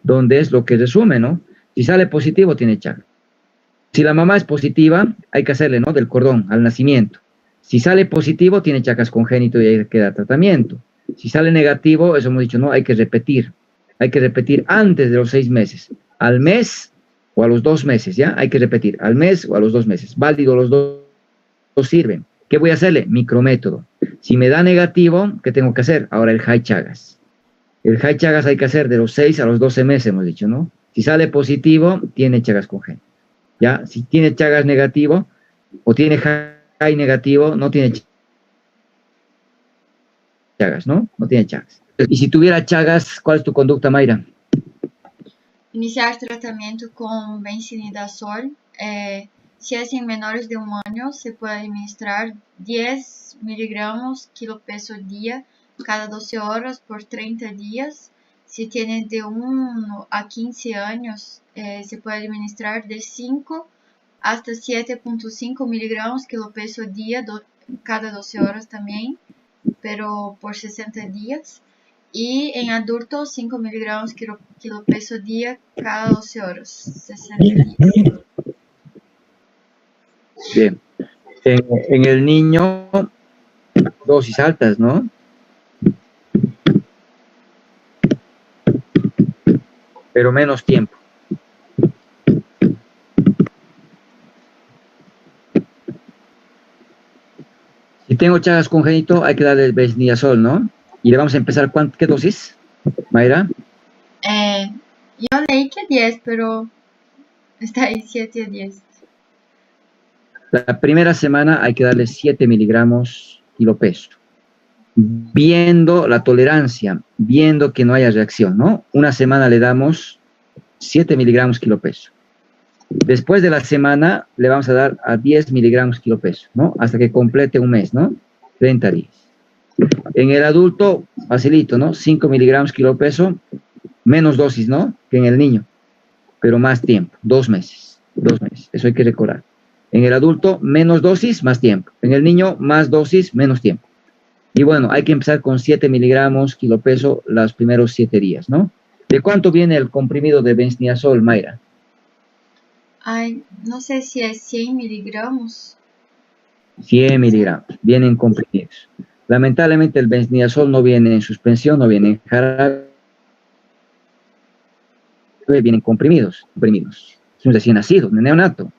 donde es lo que resume, ¿no? Si sale positivo, tiene Chagas. Si la mamá es positiva, hay que hacerle, ¿no?, del cordón al nacimiento. Si sale positivo, tiene Chagas congénito y hay que dar tratamiento. Si sale negativo, eso hemos dicho, no, hay que repetir. Hay que repetir antes de los 6 meses, al mes o a los 2 meses, ¿ya? Hay que repetir, al mes o a los 2 meses. Válido, los dos sirven. ¿Qué voy a hacerle? Micrométodo. Si me da negativo, ¿qué tengo que hacer? Ahora el high Chagas. El high Chagas hay que hacer de los 6 a los 12 meses, hemos dicho, ¿no? Si sale positivo, tiene Chagas congénito. ¿Ya? Si tiene Chagas negativo o tiene high negativo, no tiene Chagas, ¿no? No tiene Chagas. Y si tuviera Chagas, ¿cuál es tu conducta, Mayra? Iniciar tratamiento con bencinidazol. Si es en menores de 1 año, se puede administrar 10 miligramos kilo peso día cada 12 horas por 30 días. Si tiene de 1 a 15 años, se puede administrar de 5 hasta 7.5 miligramos kilo peso día cada 12 horas también, pero por 60 días. Y en adultos, 5 miligramos kilo peso día cada 12 horas, 60 días. Bien. En el niño, dosis altas, ¿no? Pero menos tiempo. Si tengo Chagas congénito, hay que darle el benznidazol, ¿no? Y le vamos a empezar, ¿qué dosis, Mayra? Yo leí que 10, pero está ahí 7 a 10. La primera semana hay que darle 7 miligramos kilo peso. Viendo la tolerancia, viendo que no haya reacción, ¿no? Una semana le damos 7 miligramos kilo peso. Después de la semana le vamos a dar a 10 miligramos kilo peso, ¿no? Hasta que complete un mes, ¿no? 30 días. En el adulto, facilito, ¿no? 5 miligramos kilo peso, menos dosis, ¿no? Que en el niño, pero más tiempo, 2 meses, 2 meses, eso hay que recordar. En el adulto, menos dosis, más tiempo. En el niño, más dosis, menos tiempo. Y bueno, hay que empezar con 7 miligramos kilo peso los primeros 7 días, ¿no? ¿De cuánto viene el comprimido de benznidazol, Mayra? Ay, no sé si es 100 miligramos. 100 miligramos, vienen comprimidos. Lamentablemente el benznidazol no viene en suspensión, no viene en jarabe, vienen comprimidos. Es un recién nacido, un neonato.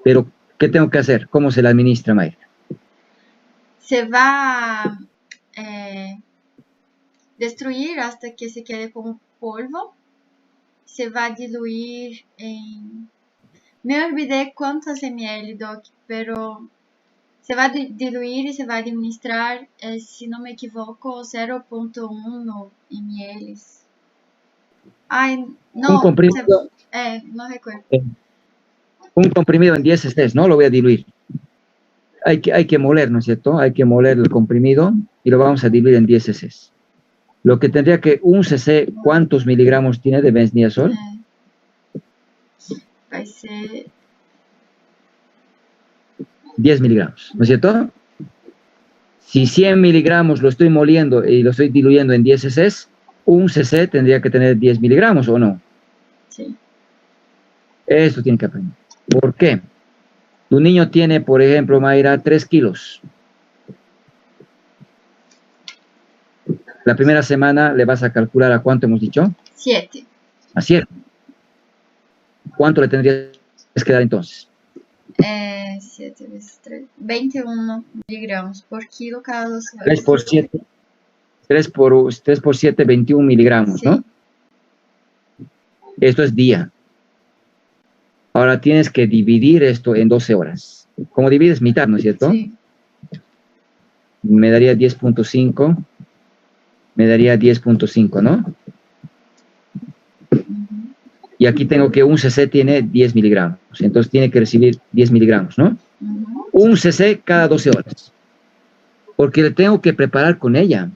Pero, ¿qué tengo que hacer? ¿Cómo se la administra, Mayra? Se va a destruir hasta que se quede como polvo. Se va a diluir en... Me olvidé cuántos ml, Doc, pero se va a diluir y se va a administrar, si no me equivoco, 0.1 ml. Ay, no. Un comprimido, no recuerdo. Un comprimido en 10 cc, ¿no? Lo voy a diluir. Hay que moler, ¿no es cierto? Hay que moler el comprimido y lo vamos a diluir en 10 cc. Lo que tendría que un cc, ¿cuántos miligramos tiene de benznidazol? Va a ser 10 miligramos, ¿no es cierto? Si 100 miligramos lo estoy moliendo y lo estoy diluyendo en 10 cc, un cc tendría que tener 10 miligramos, ¿o no? Sí. Esto tiene que aprender. ¿Por qué? Tu niño tiene, por ejemplo, Mayra, 3 kilos. La primera semana le vas a calcular a cuánto hemos dicho. 7. A 7. ¿Cuánto le tendrías que dar entonces? 7 veces 3. 21 miligramos por kilo cada 12 horas. 3 por 7. 3 por 7, 21 miligramos, Sí. ¿no? Esto es día. Ahora tienes que dividir esto en 12 horas. ¿Cómo divides? Mitad, ¿no es cierto? Sí. Me daría 10.5. Me daría 10.5, ¿no? Y aquí tengo que un cc tiene 10 miligramos. Entonces tiene que recibir 10 miligramos, ¿no? Un cc cada 12 horas. Porque le tengo que preparar con ella.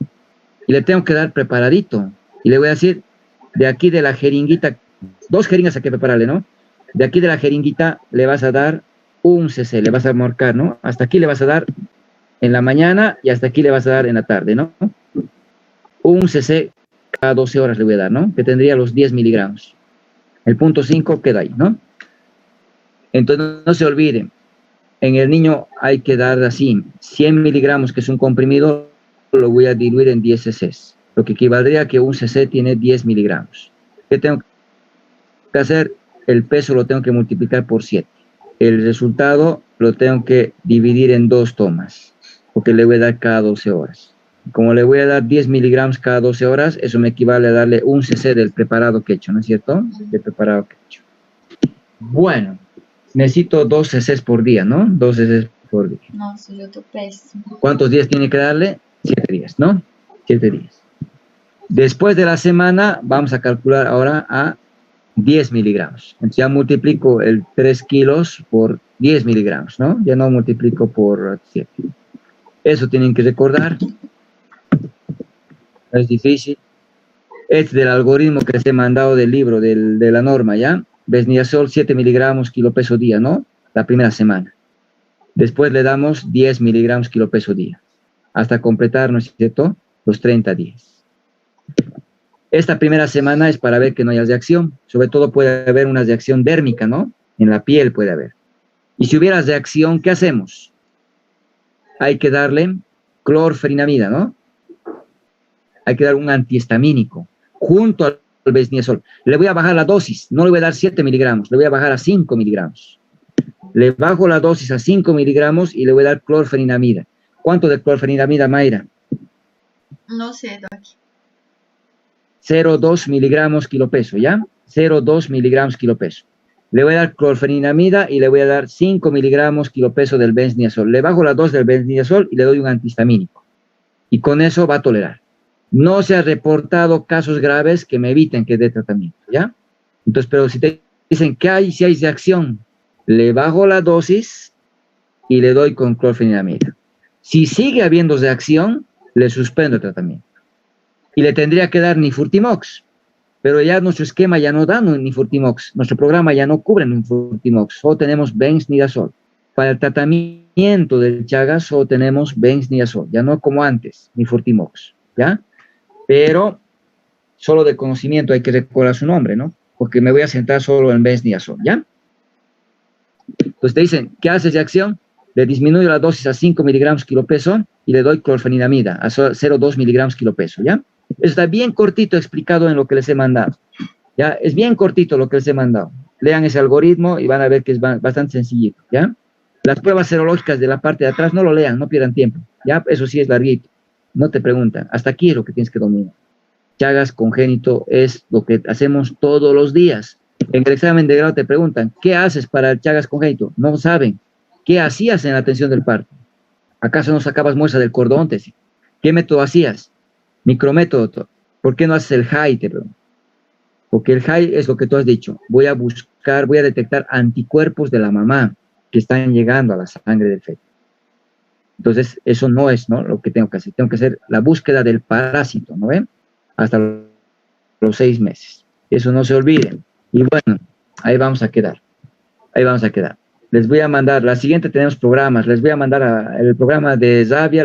Y le tengo que dar preparadito. Y le voy a decir, de aquí de la jeringuita, 2 jeringas hay que prepararle, ¿no? De aquí de la jeringuita le vas a dar un cc, le vas a marcar, ¿no? Hasta aquí le vas a dar en la mañana y hasta aquí le vas a dar en la tarde, ¿no? Un cc cada 12 horas le voy a dar, ¿no? Que tendría los 10 miligramos. El punto 5 queda ahí, ¿no? Entonces no se olviden, en el niño hay que dar así, 100 miligramos, que es un comprimido, lo voy a diluir en 10 cc, lo que equivaldría a que un cc tiene 10 miligramos. ¿Qué tengo que hacer? El peso lo tengo que multiplicar por 7. El resultado lo tengo que dividir en 2 tomas, porque le voy a dar cada 12 horas. Como le voy a dar 10 miligramos cada 12 horas, eso me equivale a darle un cc del preparado que he hecho, ¿no es cierto? Del preparado que he hecho. Bueno, necesito 2 cc por día, ¿no? 2 cc por día. No, soy yo tô péssimo. ¿Cuántos días tiene que darle? 7 días, ¿no? 7 días. Después de la semana, vamos a calcular ahora a 10 miligramos. Entonces ya multiplico el 3 kilos por 10 miligramos, ¿no? Ya no multiplico por 7. Eso tienen que recordar. Es difícil. Es del algoritmo que les he mandado del libro, de la norma, ¿ya? Besniazol, 7 miligramos kilo peso día, ¿no? La primera semana. Después le damos 10 miligramos kilo peso día. Hasta completar, ¿no es cierto?, los 30 días. Esta primera semana es para ver que no haya reacción. Sobre todo puede haber una reacción dérmica, ¿no? En la piel puede haber. Y si hubiera reacción, ¿qué hacemos? Hay que darle clorferinamida, ¿no? Hay que dar un antihistamínico junto al besniazol. Le voy a bajar la dosis, no le voy a dar 7 miligramos, le voy a bajar a 5 miligramos. Le bajo la dosis a 5 miligramos y le voy a dar clorferinamida. ¿Cuánto de clorferinamida, Mayra? No sé, Doc. 0,2 miligramos kilo peso, ¿ya? 0,2 miligramos kilo peso. Le voy a dar clorferinamida y le voy a dar 5 miligramos kilo peso del besniazol. Le bajo la dosis del besniazol y le doy un antihistamínico. Y con eso va a tolerar. No se ha reportado casos graves que me eviten que dé tratamiento, ¿ya? Entonces, pero si te dicen que hay, si hay reacción, le bajo la dosis y le doy con clorferinamida. Si sigue habiendo reacción, le suspendo el tratamiento. Y le tendría que dar Nifurtimox. Pero ya nuestro esquema ya no da Nifurtimox. Nuestro programa ya no cubre Nifurtimox. Solo tenemos Benznidazol. Para el tratamiento del Chagas solo tenemos Benznidazol. Ya no como antes, Nifurtimox, ¿ya? Pero solo de conocimiento hay que recordar su nombre, ¿no? Porque me voy a centrar solo en Benznidazol, ¿ya? Entonces te dicen, ¿qué haces de acción? Le disminuyo la dosis a 5 miligramos kilo peso y le doy clorferinamida a 0,2 miligramos kilo peso, ¿ya? Eso está bien cortito explicado en lo que les he mandado, ¿ya? Es bien cortito lo que les he mandado. Lean ese algoritmo y van a ver que es bastante sencillito, ¿ya? Las pruebas serológicas de la parte de atrás no lo lean, no pierdan tiempo, ¿ya? Eso sí es larguito. No te preguntan. Hasta aquí es lo que tienes que dominar. Chagas congénito es lo que hacemos todos los días. En el examen de grado te preguntan, ¿qué haces para el Chagas congénito? No saben. ¿Qué hacías en la atención del parto? ¿Acaso no sacabas muestra del cordón? ¿Qué método hacías? Micrométodo. ¿Por qué no haces el HAI? Te pregunto. Porque el HAI es lo que tú has dicho. Voy a buscar, voy a detectar anticuerpos de la mamá que están llegando a la sangre del feto. Entonces, eso no es, ¿no?, lo que tengo que hacer. Tengo que hacer la búsqueda del parásito, ¿no ven? Hasta los 6 meses. Eso no se olviden. Y bueno, ahí vamos a quedar. Ahí vamos a quedar. Les voy a mandar, la siguiente tenemos programas. Les voy a mandar el programa de Zavia.